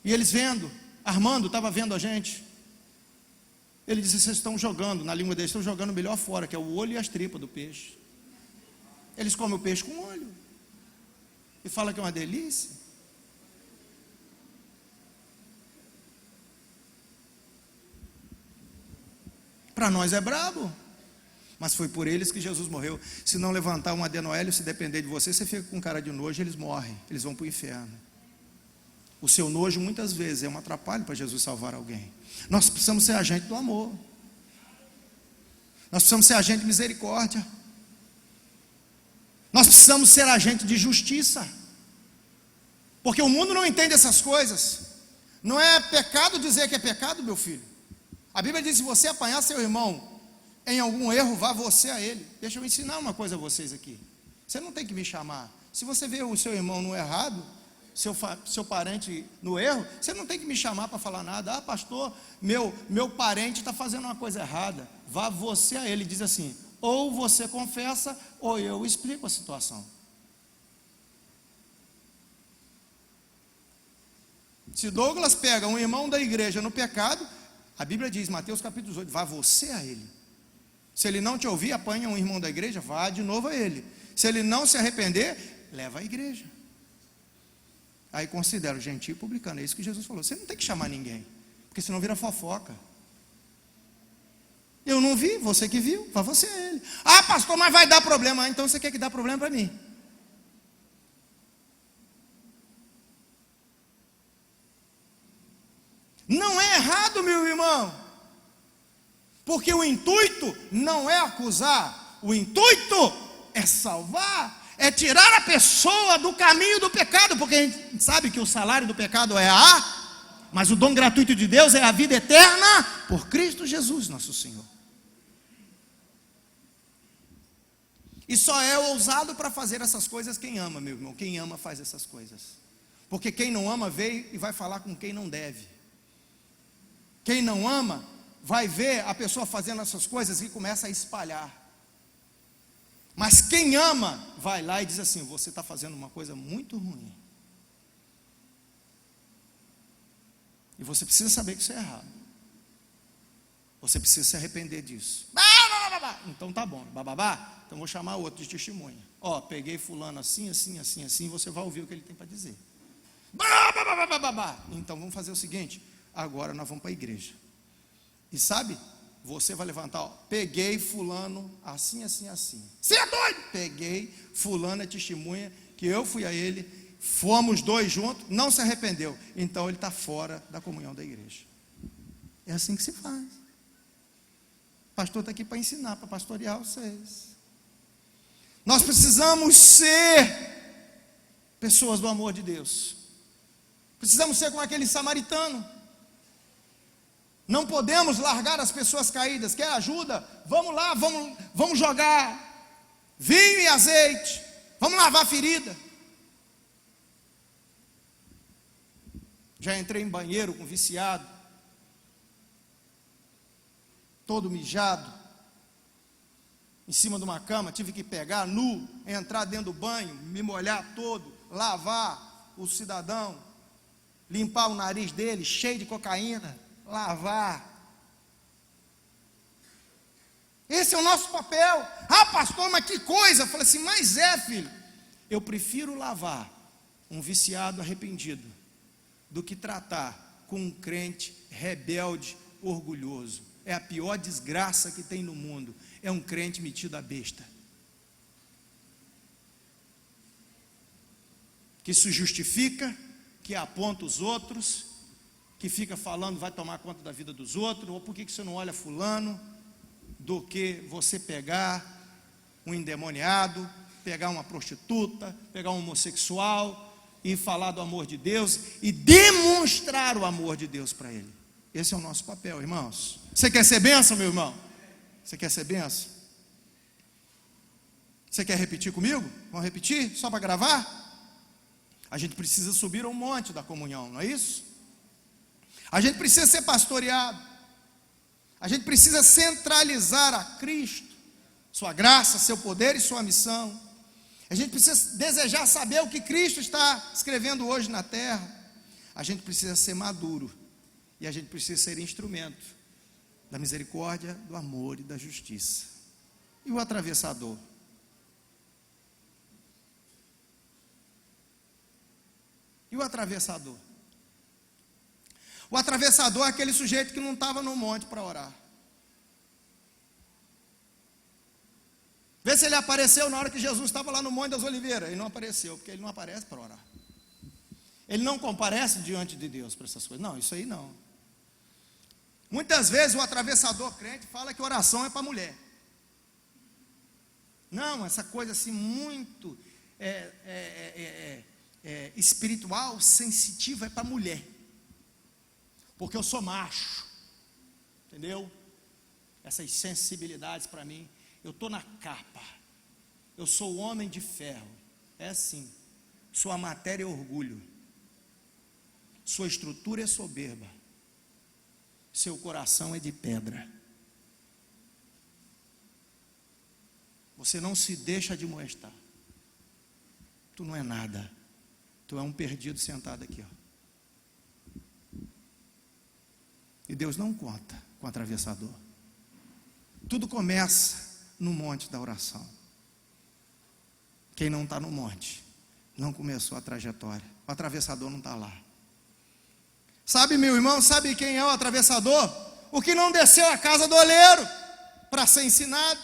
[SPEAKER 1] e eles vendo, Armando estava vendo a gente. Ele disse, vocês estão jogando, na língua deles, estão jogando o melhor fora, que é o olho e as tripas do peixe. Eles comem o peixe com olho, e fala que é uma delícia. Para nós é brabo, mas foi por eles que Jesus morreu. Se não levantar um adenoélio, se depender de você, você fica com cara de nojo, eles morrem, eles vão para o inferno. O seu nojo muitas vezes é um atrapalho para Jesus salvar alguém. Nós precisamos ser agente do amor, nós precisamos ser agente de misericórdia, nós precisamos ser agente de justiça, porque o mundo não entende essas coisas. Não é pecado dizer que é pecado, meu filho. A Bíblia diz, se você apanhar seu irmão em algum erro, vá você a ele. Deixa eu ensinar uma coisa a vocês aqui. Você não tem que me chamar. Se você vê o seu irmão no errado, seu parente no erro, você não tem que me chamar para falar nada. Ah, pastor, meu parente está fazendo uma coisa errada. Vá você a ele. Diz assim, ou você confessa, ou eu explico a situação. Se Douglas pega um irmão da igreja no pecado, a Bíblia diz, Mateus capítulo 18, vá você a ele. Se ele não te ouvir, apanha um irmão da igreja, vá de novo a ele. Se ele não se arrepender, leva à igreja. Aí considera o gentio e publicano. É isso que Jesus falou. Você não tem que chamar ninguém, porque senão vira fofoca. Eu não vi, você que viu, para você é ele. Ah, pastor, mas vai dar problema. Então você quer que dá problema para mim? Não é errado, meu irmão, porque o intuito não é acusar, o intuito é salvar, é tirar a pessoa do caminho do pecado, porque a gente sabe que o salário do pecado é mas o dom gratuito de Deus é a vida eterna por Cristo Jesus, nosso Senhor. E só é ousado para fazer essas coisas quem ama, meu irmão. Quem ama faz essas coisas, porque quem não ama veio e vai falar com quem não deve. Quem não ama vai ver a pessoa fazendo essas coisas e começa a espalhar. Mas quem ama vai lá e diz assim: você está fazendo uma coisa muito ruim, e você precisa saber que isso é errado. Você precisa se arrepender disso. Então tá bom, então vou chamar outro de testemunha. Ó, peguei fulano assim, assim, assim, assim. Você vai ouvir o que ele tem para dizer. Então vamos fazer o seguinte: agora nós vamos para a igreja. E sabe, você vai levantar, ó, peguei fulano assim, assim, assim. Você é doido? Peguei fulano, é testemunha que eu fui a ele, fomos dois juntos, não se arrependeu. Então ele está fora da comunhão da igreja. É assim que se faz. O pastor está aqui para ensinar, para pastorear vocês. Nós precisamos ser pessoas do amor de Deus. Precisamos ser como aquele samaritano. Não podemos largar as pessoas caídas. Quer ajuda? Vamos lá, vamos jogar vinho e azeite. Vamos lavar a ferida. Já entrei em banheiro com viciado, todo mijado, em cima de uma cama, tive que pegar nu, entrar dentro do banho, me molhar todo, lavar o cidadão, limpar o nariz dele, cheio de cocaína, lavar. Esse é o nosso papel. Ah, pastor, mas que coisa. Eu falei assim: mas filho, eu prefiro lavar um viciado arrependido do que tratar com um crente rebelde, orgulhoso. É a pior desgraça que tem no mundo, é um crente metido a besta, que se justifica, que aponta os outros, que fica falando vai tomar conta da vida dos outros, ou por que você não olha fulano, do que você pegar um endemoniado, pegar uma prostituta, pegar um homossexual e falar do amor de Deus e demonstrar o amor de Deus para ele. Esse é o nosso papel, irmãos. Você quer ser bênção, meu irmão? Você quer ser bênção? Você quer repetir comigo? Vamos repetir? Só para gravar? A gente precisa subir ao monte da comunhão, não é isso? A gente precisa ser pastoreado. A gente precisa centralizar a Cristo, sua graça, seu poder e sua missão. A gente precisa desejar saber o que Cristo está escrevendo hoje na terra. A gente precisa ser maduro. E a gente precisa ser instrumento da misericórdia, do amor e da justiça. E o atravessador? E o atravessador? O atravessador é aquele sujeito que não estava no monte para orar. Vê se ele apareceu na hora que Jesus estava lá no Monte das Oliveiras. Ele não apareceu, porque ele não aparece para orar. Ele não comparece diante de Deus para essas coisas. Não, isso aí não. Muitas vezes o atravessador crente fala que oração é para mulher. Não, essa coisa assim muito espiritual, sensitiva, é para mulher. Porque eu sou macho, entendeu? Essas sensibilidades para mim, eu estou na capa, eu sou o homem de ferro, é assim, sua matéria é orgulho, sua estrutura é soberba, seu coração é de pedra, você não se deixa admoestar, tu não é nada, tu é um perdido sentado aqui, ó. E Deus não conta com o atravessador. Tudo começa no monte da oração. Quem não está no monte não começou a trajetória. O atravessador não está lá. Sabe, meu irmão, sabe quem é o atravessador? O que não desceu à casa do oleiro para ser ensinado.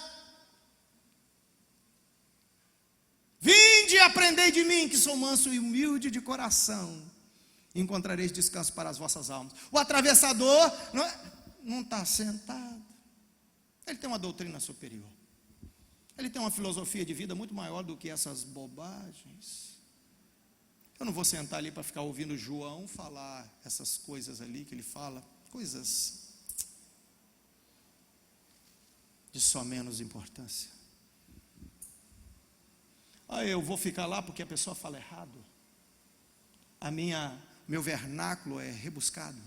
[SPEAKER 1] Vinde e aprendei de mim, que sou manso e humilde de coração, e encontrareis descanso para as vossas almas. O atravessador não está sentado. Ele tem uma doutrina superior. Ele tem uma filosofia de vida muito maior do que essas bobagens. Eu não vou sentar ali para ficar ouvindo João falar essas coisas ali que ele fala, coisas de só menos importância. Eu vou ficar lá porque a pessoa fala errado. Meu vernáculo é rebuscado.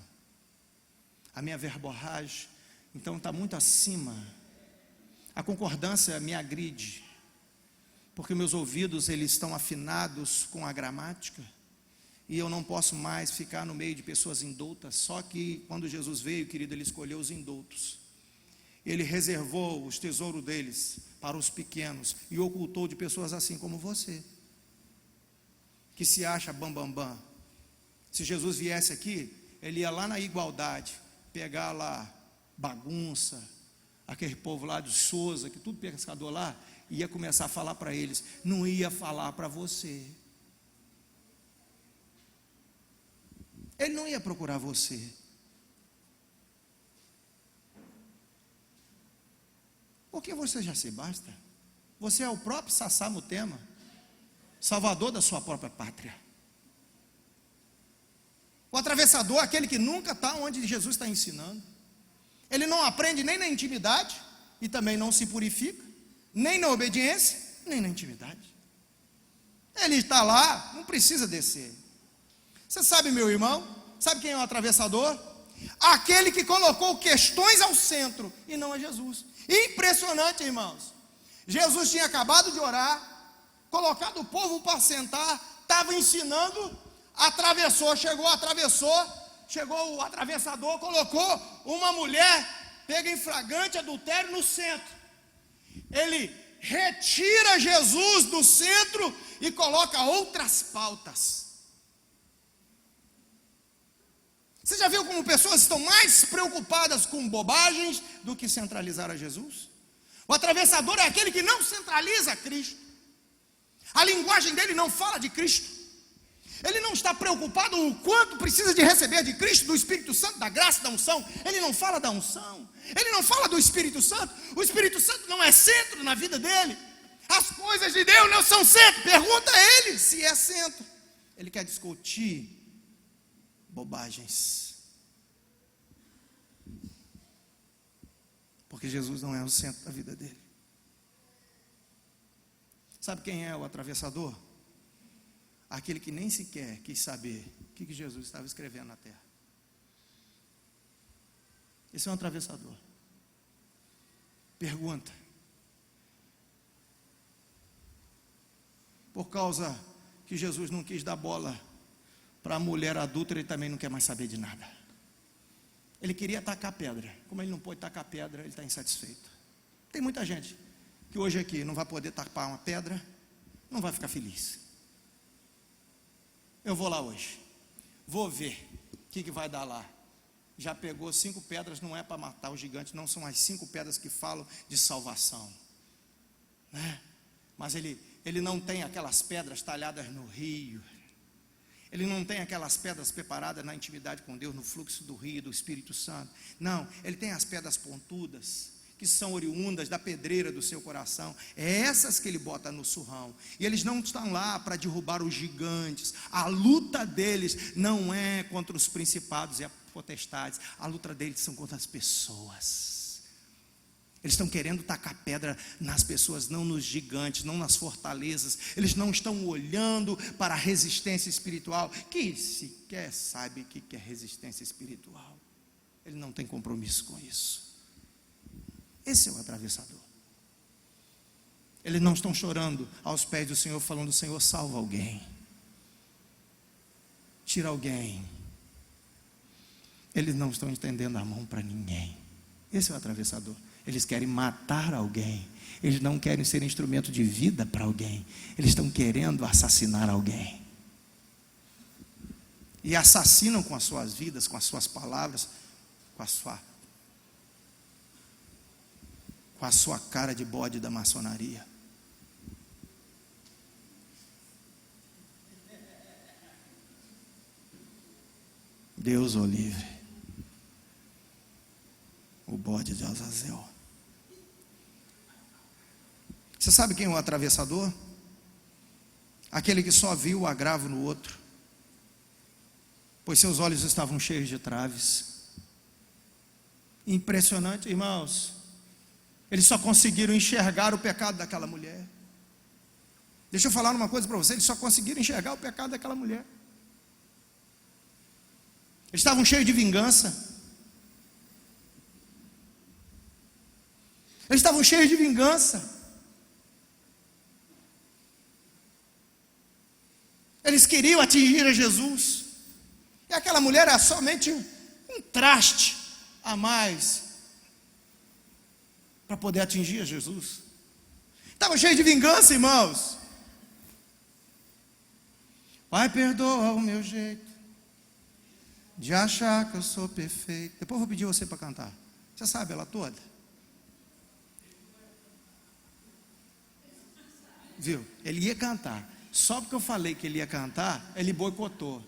[SPEAKER 1] A minha verborragem, então, está muito acima. A concordância me agride, porque meus ouvidos, eles estão afinados com a gramática, e eu não posso mais ficar no meio de pessoas indoutas. Só que quando Jesus veio, querido, ele escolheu os indoutos. Ele reservou os tesouros deles para os pequenos, e ocultou de pessoas assim como você, que se acha bambambam. Se Jesus viesse aqui, ele ia lá na igualdade, pegar lá bagunça, aquele povo lá de Souza, que tudo pescador lá, ia começar a falar para eles, não ia falar para você. Ele não ia procurar você. Porque você já se basta. Você é o próprio Sassá Mutema, salvador da sua própria pátria. O atravessador é aquele que nunca está onde Jesus está ensinando. Ele não aprende nem na intimidade, e também não se purifica, nem na obediência, nem na intimidade. Ele está lá, não precisa descer. Você sabe, meu irmão, sabe quem é o atravessador? Aquele que colocou questões ao centro, e não é Jesus. Impressionante, irmãos. Jesus tinha acabado de orar, colocado o povo para sentar, estava ensinando, chegou o atravessador, colocou uma mulher pega em flagrante adultério no centro. Ele retira Jesus do centro e coloca outras pautas. Você já viu como pessoas estão mais preocupadas com bobagens do que centralizar a Jesus? O atravessador é aquele que não centraliza Cristo. A linguagem dele não fala de Cristo. Ele não está preocupado o quanto precisa de receber de Cristo, do Espírito Santo, da graça, da unção. Ele não fala da unção. Ele não fala do Espírito Santo. O Espírito Santo não é centro na vida dele. As coisas de Deus não são centro. Pergunta a ele se é centro. Ele quer discutir bobagens. Porque Jesus não é o centro da vida dele. Sabe quem é o atravessador? Aquele que nem sequer quis saber o que Jesus estava escrevendo na terra. Esse é um atravessador. Pergunta. Por causa que Jesus não quis dar bola para a mulher adulta, ele também não quer mais saber de nada. Ele queria tacar pedra. Como ele não pôde tacar pedra, ele está insatisfeito. Tem muita gente que hoje aqui não vai poder tapar uma pedra, não vai ficar feliz. Eu vou lá hoje, vou ver o que vai dar lá. Já pegou 5 pedras, não é para matar o gigante, não são as 5 pedras que falam de salvação, né? Mas ele não tem aquelas pedras talhadas no rio, ele não tem aquelas pedras preparadas na intimidade com Deus, no fluxo do rio, do Espírito Santo. Não, ele tem as pedras pontudas, que são oriundas da pedreira do seu coração. É essas que ele bota no surrão. E eles não estão lá para derrubar os gigantes. A luta deles não é contra os principados e as potestades. A luta deles são contra as pessoas. Eles estão querendo tacar pedra nas pessoas, não nos gigantes, não nas fortalezas. Eles não estão olhando para a resistência espiritual, que sequer sabe o que é resistência espiritual. Ele não tem compromisso com isso. Esse é o atravessador. Eles não estão chorando aos pés do Senhor, falando: Senhor, salva alguém, tira alguém. Eles não estão estendendo a mão para ninguém. Esse é o atravessador. Eles querem matar alguém. Eles não querem ser instrumento de vida para alguém. Eles estão querendo assassinar alguém. E assassinam com as suas vidas, com as suas palavras, com a sua cara de bode da maçonaria. Deus o livre. O bode de Azazel. Você sabe quem é o atravessador? Aquele que só viu o agravo no outro, pois seus olhos estavam cheios de traves. Impressionante, irmãos. Eles só conseguiram enxergar o pecado daquela mulher. Deixa eu falar uma coisa para você, eles só conseguiram enxergar o pecado daquela mulher. Eles estavam cheios de vingança. Eles estavam cheios de vingança. Eles queriam atingir a Jesus. E aquela mulher era somente um traste a mais para poder atingir a Jesus. Estavam cheios de vingança, irmãos. Pai, perdoa o meu jeito de achar que eu sou perfeito. Depois eu vou pedir você para cantar. Você sabe ela toda? Viu? Ele ia cantar. Só porque eu falei que ele ia cantar, ele boicotou.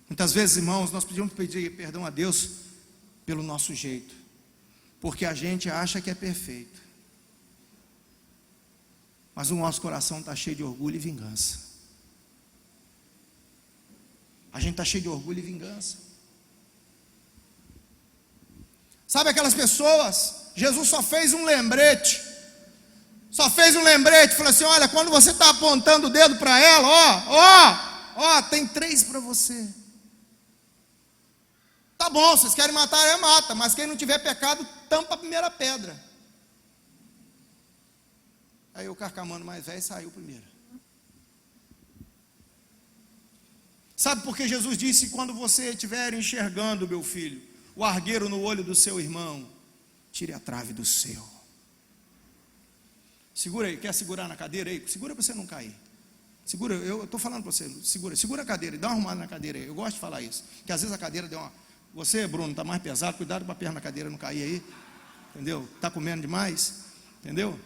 [SPEAKER 1] Muitas vezes, irmãos, nós podíamos pedir perdão a Deus pelo nosso jeito, porque a gente acha que é perfeito, mas o nosso coração está cheio de orgulho e vingança. A gente está cheio de orgulho e vingança. Sabe aquelas pessoas? Jesus só fez um lembrete. Falou assim: olha, quando você está apontando o dedo para ela, tem 3 para você. Tá bom, vocês querem matar, mata, mas quem não tiver pecado, tampa a primeira pedra. Aí o carcamano mais velho saiu primeiro. Sabe por que Jesus disse: quando você estiver enxergando, meu filho, o argueiro no olho do seu irmão, tire a trave do seu. Segura aí, quer segurar na cadeira aí? Segura para você não cair. Segura, eu estou falando para você, segura a cadeira e dá uma arrumada na cadeira aí. Eu gosto de falar isso, porque às vezes a cadeira deu uma... Você, Bruno, está mais pesado, cuidado para a perna na cadeira não cair aí. Entendeu? Está comendo demais. Entendeu?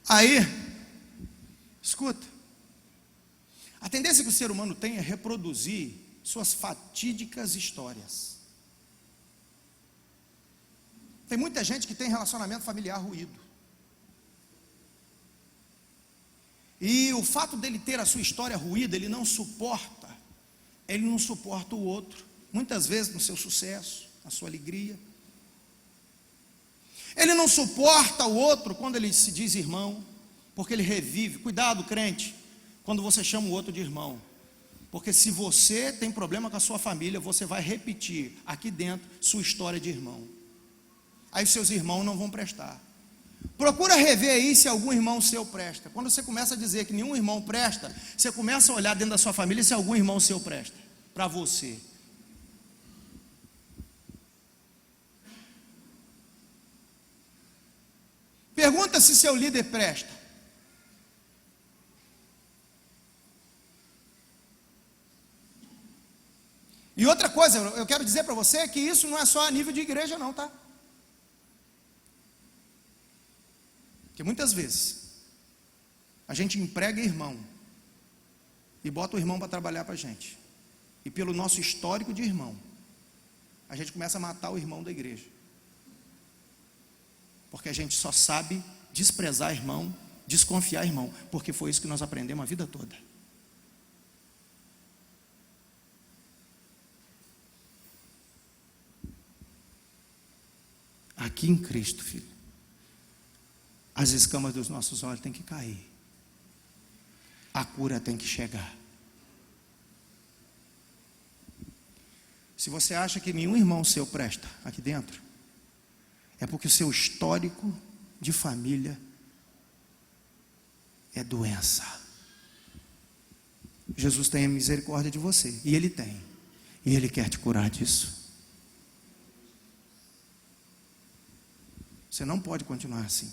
[SPEAKER 1] Aí, escuta. A tendência que o ser humano tem é reproduzir suas fatídicas histórias. Tem muita gente que tem relacionamento familiar ruído. E o fato dele ter a sua história ruída, ele não suporta o outro, muitas vezes no seu sucesso, na sua alegria. Ele não suporta o outro quando ele se diz irmão, porque ele revive. Cuidado, crente, quando você chama o outro de irmão, porque se você tem problema com a sua família, você vai repetir aqui dentro sua história de irmão. Aí seus irmãos não vão prestar. Procura rever aí se algum irmão seu presta. Quando você começa a dizer que nenhum irmão presta, você começa a olhar dentro da sua família se algum irmão seu presta para você. Pergunta se seu líder presta. E outra coisa, eu quero dizer para você que isso não é só a nível de igreja não, tá? Porque muitas vezes a gente emprega irmão e bota o irmão para trabalhar para a gente, e pelo nosso histórico de irmão a gente começa a matar o irmão da igreja, porque a gente só sabe desprezar irmão, desconfiar irmão, porque foi isso que nós aprendemos a vida toda. Aqui em Cristo, filho, as escamas dos nossos olhos têm que cair. A cura tem que chegar. Se você acha que nenhum irmão seu presta aqui dentro, é porque o seu histórico de família é doença. Jesus tem misericórdia de você, e Ele tem, e Ele quer te curar disso. Você não pode continuar assim.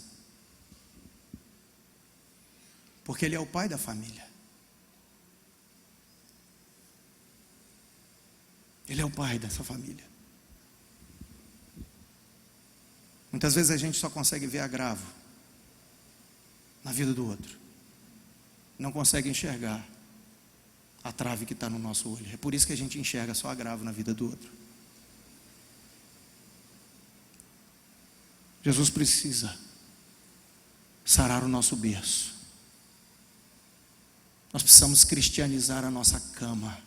[SPEAKER 1] Porque Ele é o pai da família. Ele é o pai dessa família. Muitas vezes a gente só consegue ver agravo na vida do outro. Não consegue enxergar a trave que está no nosso olho. É por isso que a gente enxerga só agravo na vida do outro. Jesus precisa sarar o nosso berço. Nós precisamos cristianizar a nossa cama.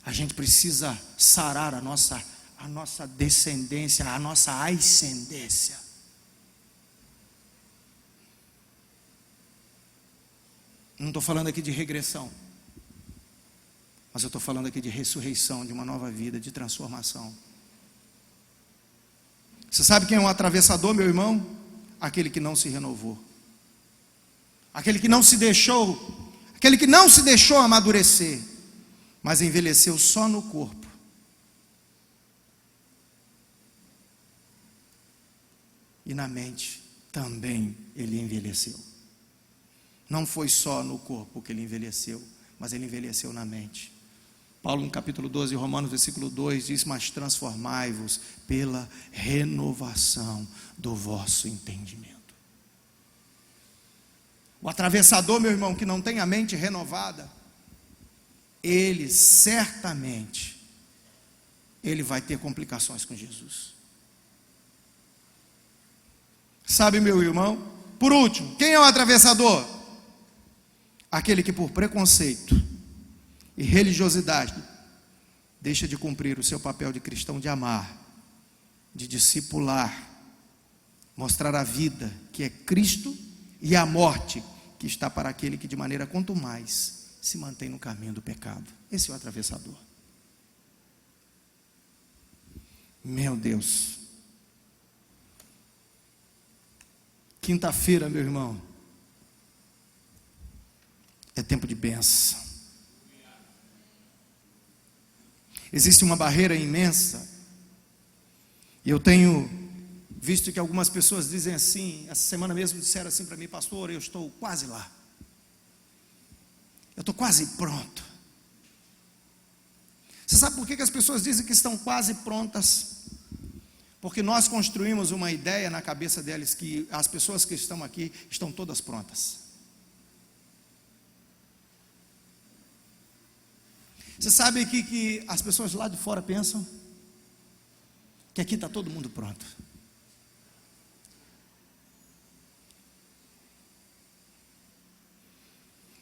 [SPEAKER 1] A gente precisa sarar a nossa descendência, a nossa ascendência. Não estou falando aqui de regressão, mas eu estou falando aqui de ressurreição, de uma nova vida, de transformação. Você sabe quem é um atravessador, meu irmão? Aquele que não se renovou, aquele que não se deixou amadurecer, mas envelheceu só no corpo. E na mente também ele envelheceu. Não foi só no corpo que ele envelheceu, mas ele envelheceu na mente. Paulo, no capítulo 12, Romanos, versículo 2, diz: mas transformai-vos pela renovação do vosso entendimento. O atravessador, meu irmão, que não tem a mente renovada, ele certamente, ele vai ter complicações com Jesus. Sabe, meu irmão? Por último, quem é o atravessador? Aquele que por preconceito e religiosidade deixa de cumprir o seu papel de cristão, de amar, de discipular, mostrar a vida que é Cristo e a morte que está para aquele que de maneira quanto mais se mantém no caminho do pecado. Esse é o atravessador. Meu Deus. Quinta-feira, meu irmão, é tempo de bênção. Existe uma barreira imensa, e eu tenho visto que algumas pessoas dizem assim, essa semana mesmo disseram assim para mim: pastor, eu estou quase lá, eu estou quase pronto. Você sabe por que as pessoas dizem que estão quase prontas? Porque nós construímos uma ideia na cabeça delas que as pessoas que estão aqui estão todas prontas. Você sabe que as pessoas lá de fora pensam que aqui está todo mundo pronto.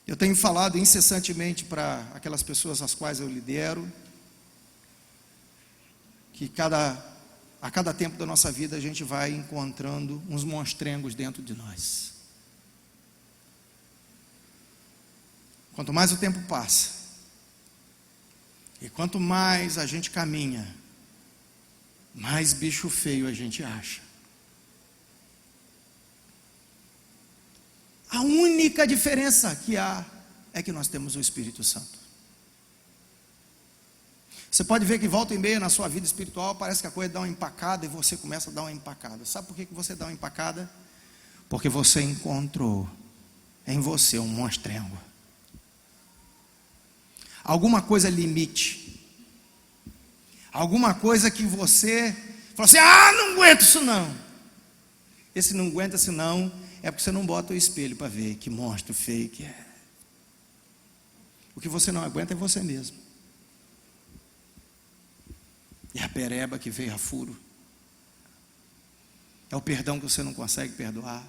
[SPEAKER 1] Eu tenho falado incessantemente para aquelas pessoas às quais eu lidero, que a cada tempo da nossa vida a gente vai encontrando uns monstrengos dentro de nós. Quanto mais o tempo passa, e quanto mais a gente caminha, mais bicho feio a gente acha. A única diferença que há é que nós temos o Espírito Santo. Você pode ver que volta e meia na sua vida espiritual parece que a coisa dá uma empacada e você começa a dar uma empacada. Sabe por que você dá uma empacada? Porque você encontrou em você um monstrengo. Alguma coisa limite. Alguma coisa que você falou assim: ah, não aguento isso não. Esse não aguenta isso não é porque você não bota o espelho para ver que monstro feio que é. O que você não aguenta é você mesmo. É a pereba que veio a furo. É o perdão que você não consegue perdoar.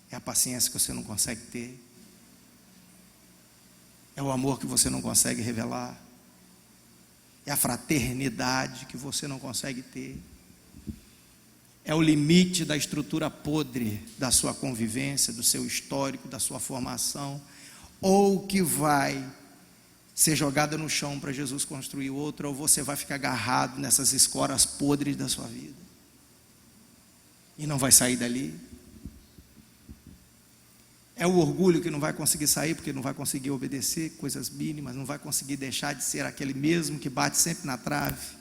[SPEAKER 1] É a paciência que você não consegue ter. É o amor que você não consegue revelar. É a fraternidade que você não consegue ter. É o limite da estrutura podre da sua convivência, do seu histórico, da sua formação, ou que vai ser jogada no chão para Jesus construir outra, ou você vai ficar agarrado nessas escoras podres da sua vida e não vai sair dali. É o orgulho que não vai conseguir sair, porque não vai conseguir obedecer coisas mínimas, não vai conseguir deixar de ser aquele mesmo que bate sempre na trave.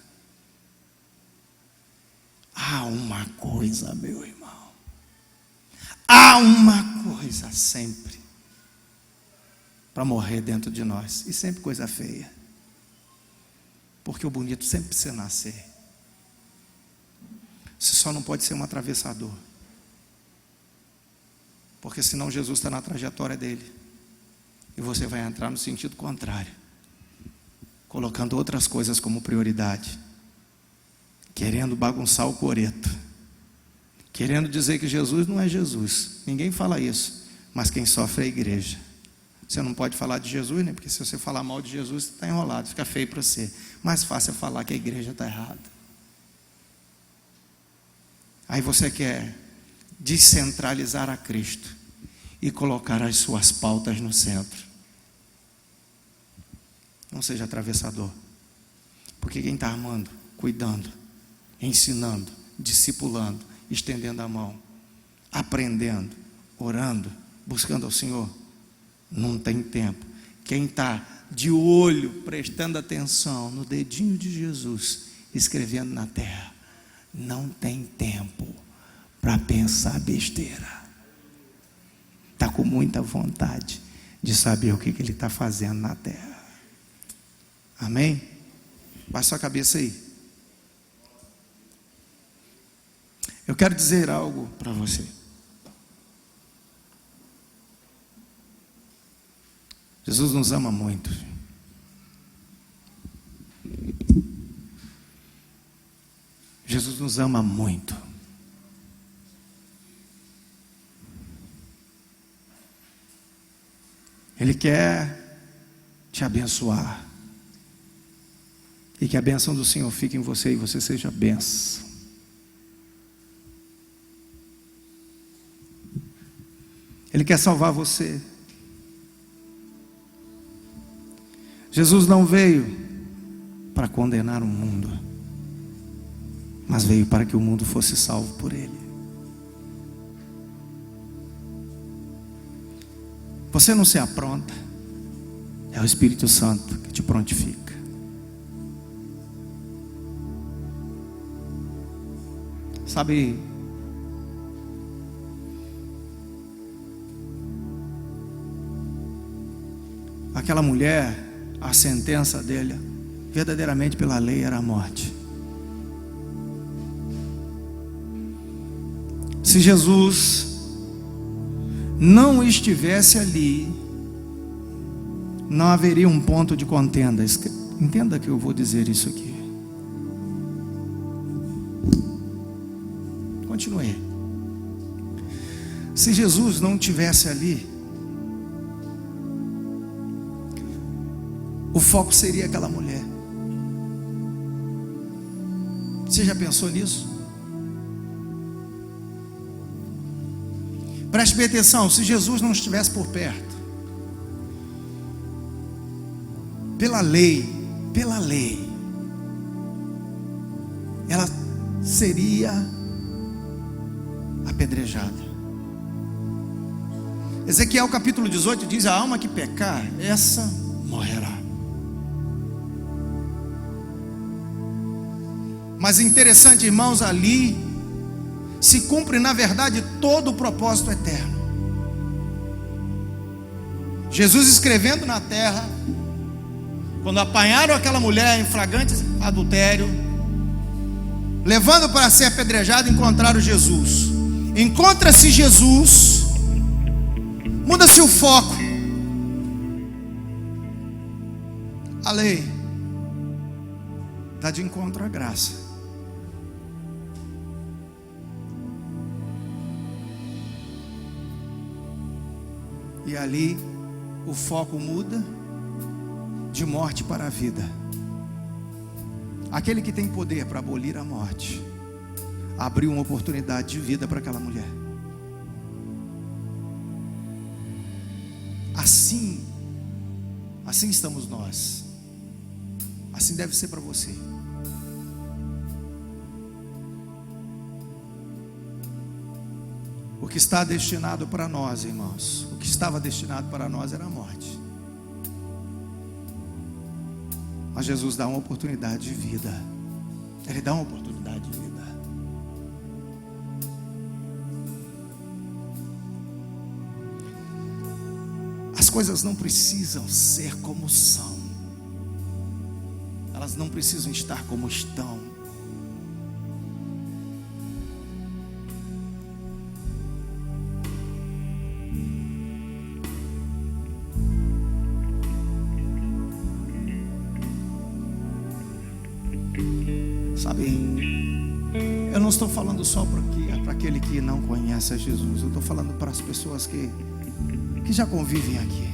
[SPEAKER 1] A há uma coisa, meu irmão, há uma coisa sempre para morrer dentro de nós, e sempre coisa feia, porque o bonito sempre precisa nascer. Você só não pode ser um atravessador, porque senão Jesus está na trajetória dele, e você vai entrar no sentido contrário, colocando outras coisas como prioridade, querendo bagunçar o coreto, querendo dizer que Jesus não é Jesus. Ninguém fala isso, mas quem sofre é a igreja. Você não pode falar de Jesus, né? Porque se você falar mal de Jesus, você está enrolado, fica feio para você. Mais fácil é falar que a igreja está errada. Aí você quer descentralizar a Cristo e colocar as suas pautas no centro. Não seja atravessador, porque quem está amando, cuidando, ensinando, discipulando, estendendo a mão, aprendendo, orando, buscando ao Senhor, não tem tempo. Quem está de olho, prestando atenção no dedinho de Jesus, escrevendo na terra, não tem tempo para pensar besteira. Está com muita vontade de saber o que ele está fazendo na terra. Amém? Baixa sua cabeça aí. Eu quero dizer algo para você. Jesus nos ama muito. Jesus nos ama muito. Ele quer te abençoar. E que a bênção do Senhor fique em você e você seja bênção. Ele quer salvar você. Jesus não veio para condenar o mundo, mas veio para que o mundo fosse salvo por Ele. Você não se apronta, é o Espírito Santo que te prontifica. Sabe, aquela mulher, a sentença dele, verdadeiramente pela lei, era a morte. Se Jesus não estivesse ali, não haveria um ponto de contenda. Entenda que eu vou dizer isso aqui. Continue. Se Jesus não estivesse ali, o foco seria aquela mulher. Você já pensou nisso? Preste bem atenção, se Jesus não estivesse por perto, pela lei, ela seria apedrejada. Ezequiel capítulo 18 diz: a alma que pecar, essa morrerá. Mas interessante, irmãos, ali se cumpre na verdade todo o propósito eterno. Jesus escrevendo na terra, quando apanharam aquela mulher em flagrante adultério, levando para ser apedrejado, encontraram Jesus. Encontra-se Jesus, muda-se o foco. A lei dá de encontro à graça. E ali o foco muda de morte para a vida. Aquele que tem poder para abolir a morte abriu uma oportunidade de vida para aquela mulher. Assim estamos nós. Assim deve ser para você. O que está destinado para nós, irmãos, o que estava destinado para nós era a morte. Mas Jesus dá uma oportunidade de vida. Ele dá uma oportunidade de vida. coisas não precisam ser como são. Elas não precisam estar como estão. Sabe, eu não estou falando só para aquele que não conhece a Jesus. Eu estou falando para as pessoas que já convivem aqui.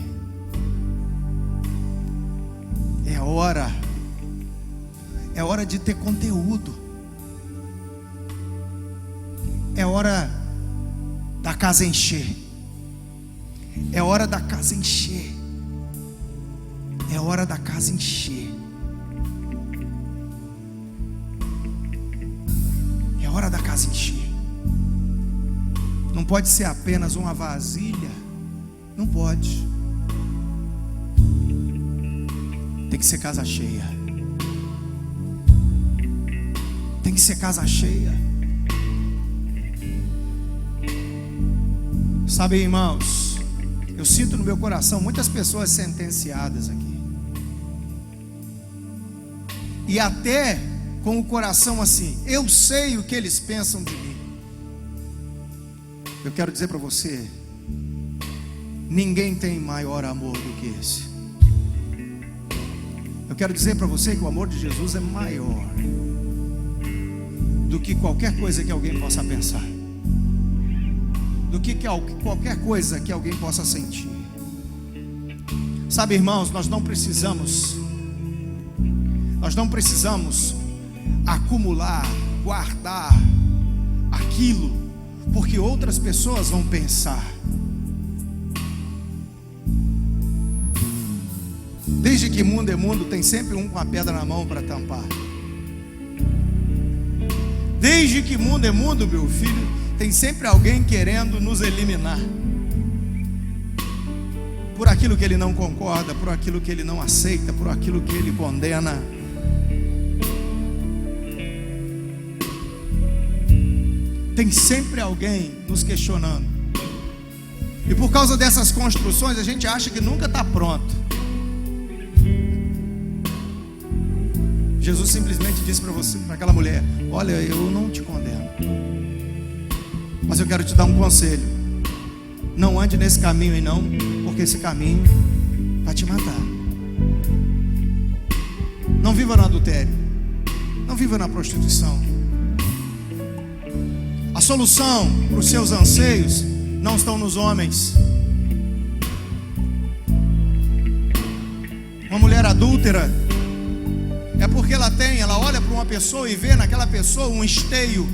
[SPEAKER 1] É hora de ter conteúdo. É hora da casa encher. É hora da casa encher. É hora da casa encher. É hora da casa encher. Não pode ser apenas uma vasilha. Não pode. Tem que ser casa cheia. Tem que ser casa cheia. Sabe, irmãos, eu sinto no meu coração muitas pessoas sentenciadas aqui. E até com o coração assim, eu sei o que eles pensam de mim. Eu quero dizer para você, ninguém tem maior amor do que esse. Eu quero dizer para você que o amor de Jesus é maior do que qualquer coisa que alguém possa pensar, do que qualquer coisa que alguém possa sentir. Sabe, irmãos, nós não precisamos acumular, guardar aquilo, porque outras pessoas vão pensar. Desde que mundo é mundo, tem sempre um com a pedra na mão para tampar. Desde que mundo é mundo, meu filho, tem sempre alguém querendo nos eliminar. Por aquilo que ele não concorda, por aquilo que ele não aceita, por aquilo que ele condena. Tem sempre alguém nos questionando. E por causa dessas construções, a gente acha que nunca está pronto. Jesus simplesmente disse para você, para aquela mulher: olha, eu não te condeno, mas eu quero te dar um conselho. Não ande nesse caminho e não, porque esse caminho vai te matar. Não viva no adultério. Não viva na prostituição. A solução para os seus anseios não estão nos homens. Uma mulher adúltera é porque ela olha para uma pessoa e vê naquela pessoa um esteio.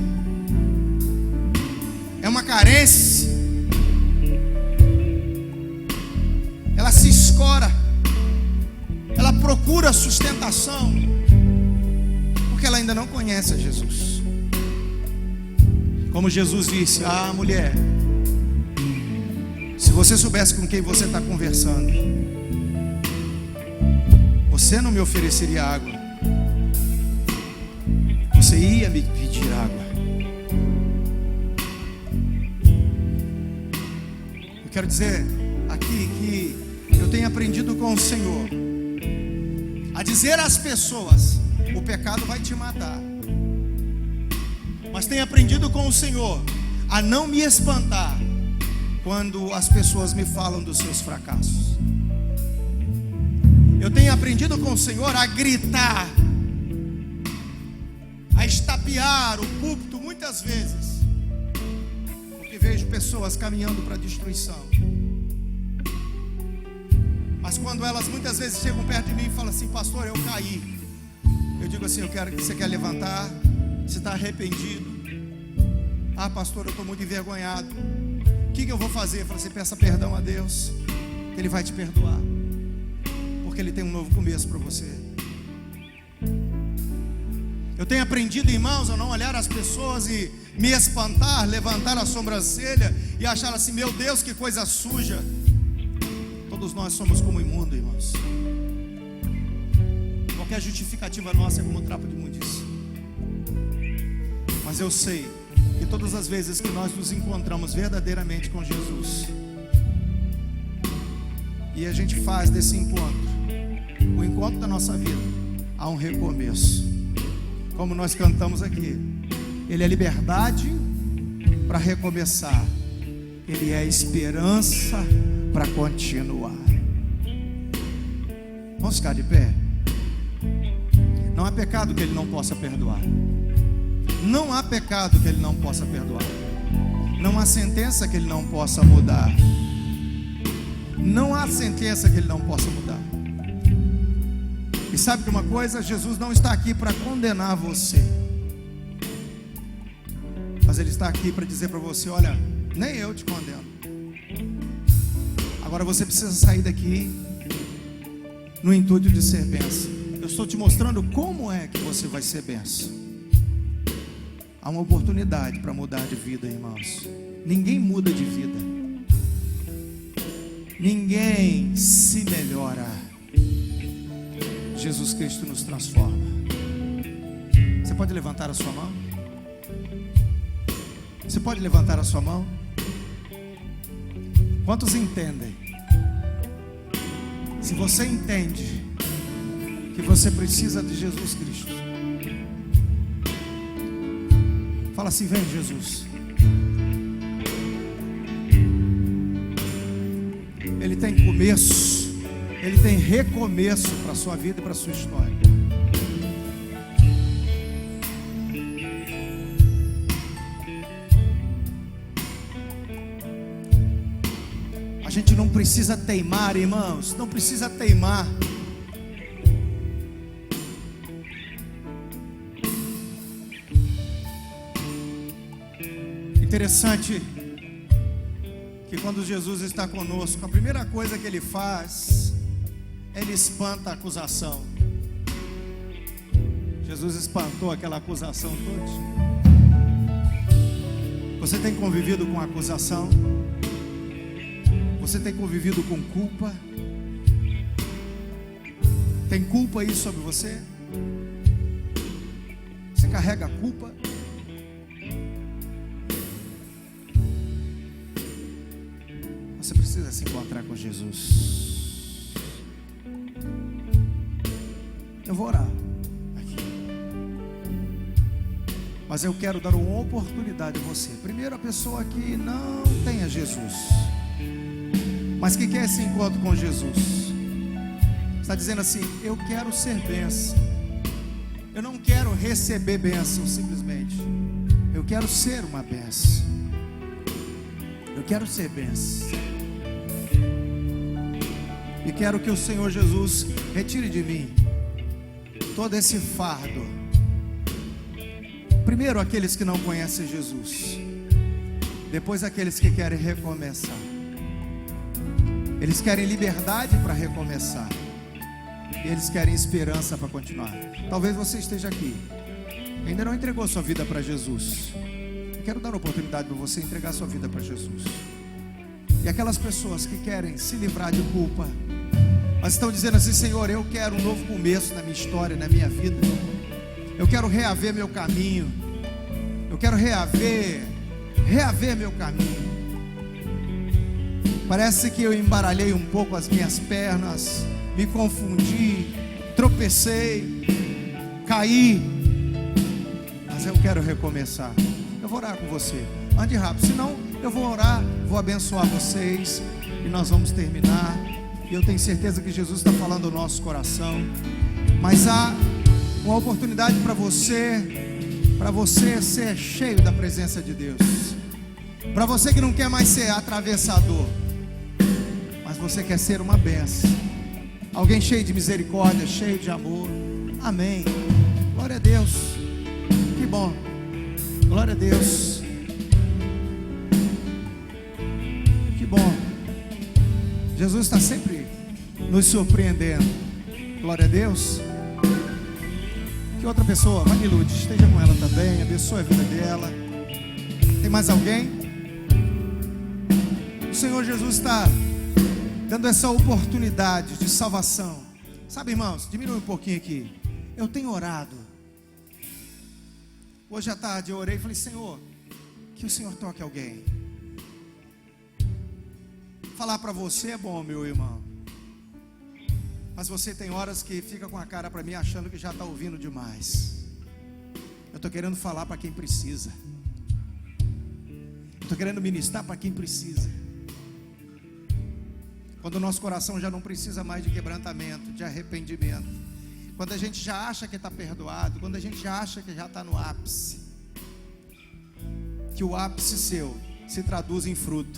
[SPEAKER 1] É uma carência. Ela se escora. Ela procura sustentação, porque ela ainda não conhece a Jesus. Como Jesus disse: ah, mulher, se você soubesse com quem você está conversando, você não me ofereceria água, você ia me pedir água. Eu quero dizer aqui que eu tenho aprendido com o Senhor a dizer às pessoas: o pecado vai te matar. Mas tenho aprendido com o Senhor a não me espantar quando as pessoas me falam dos seus fracassos. Eu tenho aprendido com o Senhor a gritar, a estapear o púlpito muitas vezes, porque vejo pessoas caminhando para a destruição. Mas quando elas muitas vezes chegam perto de mim e falam assim: pastor, eu caí, eu digo assim: eu quero que você quer levantar. Você está arrependido? Ah, pastor, eu estou muito envergonhado. O que eu vou fazer? Eu falo assim: peça perdão a Deus, que Ele vai te perdoar, porque Ele tem um novo começo para você. Eu tenho aprendido, irmãos, a não olhar as pessoas e me espantar, levantar a sobrancelha e achar assim: meu Deus, que coisa suja. Todos nós somos como imundo, irmãos. Qualquer justificativa nossa é como um trapo de imundícia. Mas eu sei que todas as vezes que nós nos encontramos verdadeiramente com Jesus, e a gente faz desse encontro o encontro da nossa vida. Há um recomeço, como nós cantamos aqui. Ele é liberdade para recomeçar, Ele é esperança para continuar. Vamos ficar de pé. Não há pecado que Ele não possa perdoar. Não há pecado que Ele não possa perdoar. Não há sentença que Ele não possa mudar. Não há sentença que Ele não possa mudar. E sabe de uma coisa? Jesus não está aqui para condenar você, mas Ele está aqui para dizer para você: olha, nem eu te condeno. Agora você precisa sair daqui no intuito de ser bênção. Eu estou te mostrando como é que você vai ser bênção. Há uma oportunidade para mudar de vida, irmãos. Ninguém muda de vida. Ninguém se melhora. Jesus Cristo nos transforma. Você pode levantar a sua mão? Você pode levantar a sua mão? Quantos entendem? Se você entende que você precisa de Jesus Cristo, fala assim: vem Jesus. Ele tem começo, Ele tem recomeço para a sua vida e para a sua história. A gente não precisa teimar, irmãos, não precisa teimar. Interessante que quando Jesus está conosco, a primeira coisa que Ele faz, Ele espanta a acusação. Jesus espantou aquela acusação toda. Você tem convivido com acusação? Você tem convivido com culpa? Tem culpa aí sobre você? Você carrega a culpa? Você precisa se encontrar com Jesus. Eu vou orar aqui, mas eu quero dar uma oportunidade a você. Primeiro, a pessoa que não tem a Jesus, mas que quer esse encontro com Jesus, está dizendo assim: eu quero ser bênção. Eu não quero receber bênção simplesmente. Eu quero ser uma bênção. Eu quero ser bênção. E quero que o Senhor Jesus retire de mim todo esse fardo. Primeiro aqueles que não conhecem Jesus, depois aqueles que querem recomeçar. Eles querem liberdade para recomeçar, e eles querem esperança para continuar. Talvez você esteja aqui, ainda não entregou sua vida para Jesus. Eu quero dar a oportunidade para você entregar sua vida para Jesus. E aquelas pessoas que querem se livrar de culpa, mas estão dizendo assim: Senhor, eu quero um novo começo na minha história, na minha vida. Eu quero reaver meu caminho. Eu quero reaver meu caminho. Parece que eu embaralhei um pouco as minhas pernas, me confundi, tropecei, caí, mas eu quero recomeçar. Eu vou orar com você. Ande rápido, senão eu vou orar, vou abençoar vocês e nós vamos terminar. E eu tenho certeza que Jesus está falando no nosso coração. Mas há uma oportunidade para você ser cheio da presença de Deus. Para você que não quer mais ser atravessador, mas você quer ser uma bênção. Alguém cheio de misericórdia, cheio de amor. Amém. Glória a Deus. Que bom. Glória a Deus. Que bom. Jesus está sempre nos surpreendendo. Glória a Deus. Que outra pessoa, Manilude, esteja com ela também, abençoe a vida dela. Tem mais alguém? O Senhor Jesus está dando essa oportunidade de salvação. Sabe, irmãos, diminui um pouquinho aqui. Eu tenho orado. Hoje à tarde eu orei e falei: Senhor, que o Senhor toque alguém. Falar para você é bom, meu irmão. Mas você tem horas que fica com a cara para mim achando que já está ouvindo demais. Eu estou querendo falar para quem precisa. Estou querendo ministrar para quem precisa. Quando o nosso coração já não precisa mais de quebrantamento, de arrependimento, quando a gente já acha que está perdoado, quando a gente já acha que já está no ápice, que o ápice seu se traduz em fruto,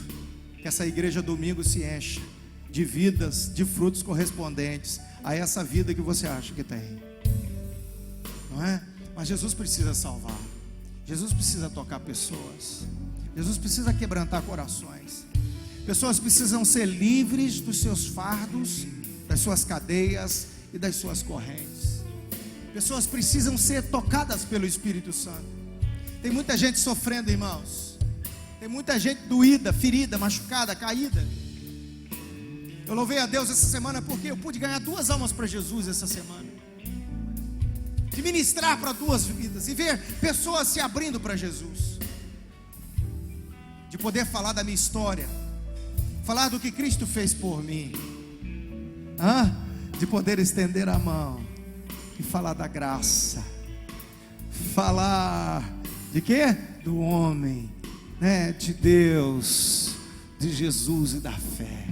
[SPEAKER 1] que essa igreja domingo se encha de vidas, de frutos correspondentes a essa vida que você acha que tem, não é? Mas Jesus precisa salvar, Jesus precisa tocar pessoas, Jesus precisa quebrantar corações. Pessoas precisam ser livres dos seus fardos, das suas cadeias e das suas correntes. Pessoas precisam ser tocadas pelo Espírito Santo. Tem muita gente sofrendo, irmãos. Tem muita gente doída, ferida, machucada, caída. Eu louvei a Deus essa semana porque eu pude ganhar 2 almas para Jesus essa semana. De ministrar para 2 vidas e ver pessoas se abrindo para Jesus. De poder falar da minha história, falar do que Cristo fez por mim, de poder estender a mão e falar da graça, falar de quê? Do homem, né? De Deus, de Jesus e da fé,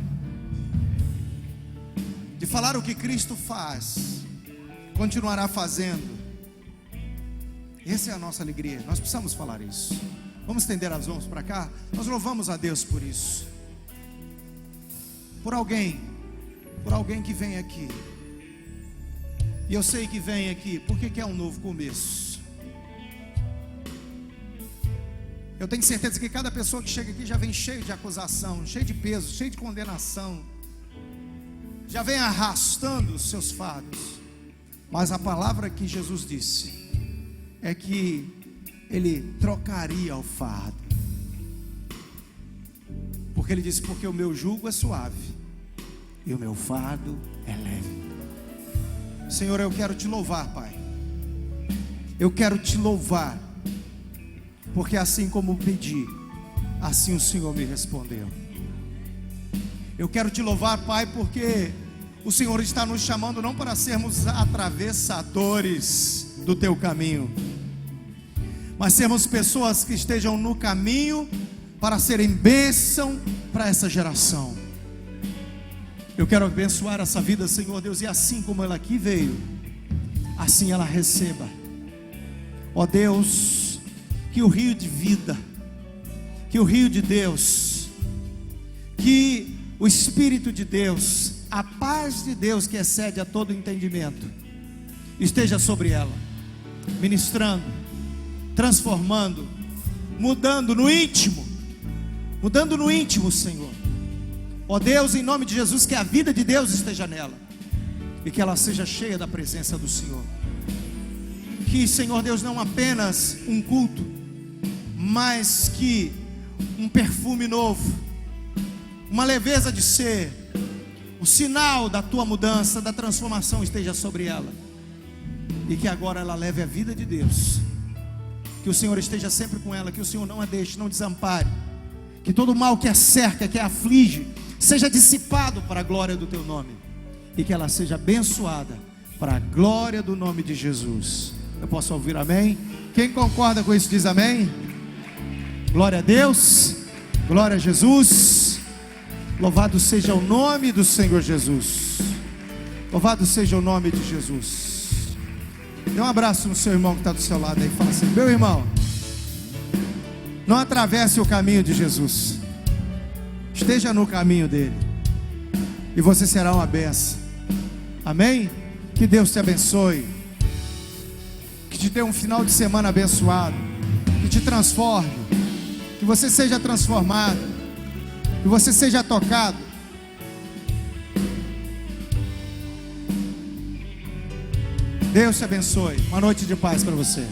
[SPEAKER 1] de falar o que Cristo faz, continuará fazendo. Essa é a nossa alegria, nós precisamos falar isso. Vamos estender as mãos para cá. Nós louvamos a Deus por isso. Por alguém que vem aqui. E eu sei que vem aqui porque quer um novo começo. Eu tenho certeza que cada pessoa que chega aqui já vem cheio de acusação, cheio de peso, cheio de condenação. Já vem arrastando os seus fardos. Mas a palavra que Jesus disse é que Ele trocaria o fardo. Porque Ele disse, porque o meu jugo é suave e o meu fardo é leve. Senhor, eu quero te louvar, Pai. Eu quero te louvar, porque assim como pedi, assim o Senhor me respondeu. Eu quero te louvar, Pai, porque o Senhor está nos chamando não para sermos atravessadores do teu caminho, mas sermos pessoas que estejam no caminho para serem bênção para essa geração. Eu quero abençoar essa vida, Senhor Deus, e assim como ela aqui veio, assim ela receba. Ó Deus, que o rio de vida, que o rio de Deus, que o Espírito de Deus, a paz de Deus que excede a todo entendimento, esteja sobre ela, ministrando, transformando, mudando no íntimo, Senhor. Ó Deus, em nome de Jesus, que a vida de Deus esteja nela e que ela seja cheia da presença do Senhor. Que, Senhor Deus, não apenas um culto, mas que um perfume novo, uma leveza de ser, o sinal da tua mudança, da transformação esteja sobre ela, e que agora ela leve a vida de Deus. Que o Senhor esteja sempre com ela, que o Senhor não a deixe, não desampare, que todo mal que a cerca, que a aflige, seja dissipado para a glória do teu nome, e que ela seja abençoada para a glória do nome de Jesus. Eu posso ouvir amém? Quem concorda com isso diz amém. Glória a Deus, glória a Jesus. Louvado seja o nome do Senhor Jesus. Louvado seja o nome de Jesus. Dê um abraço no seu irmão que está do seu lado aí. Fala assim: meu irmão, não atravesse o caminho de Jesus, esteja no caminho dele, e você será uma bênção. Amém? Que Deus te abençoe, que te dê um final de semana abençoado, que te transforme, que você seja transformado, que você seja tocado. Deus te abençoe. Uma noite de paz para você.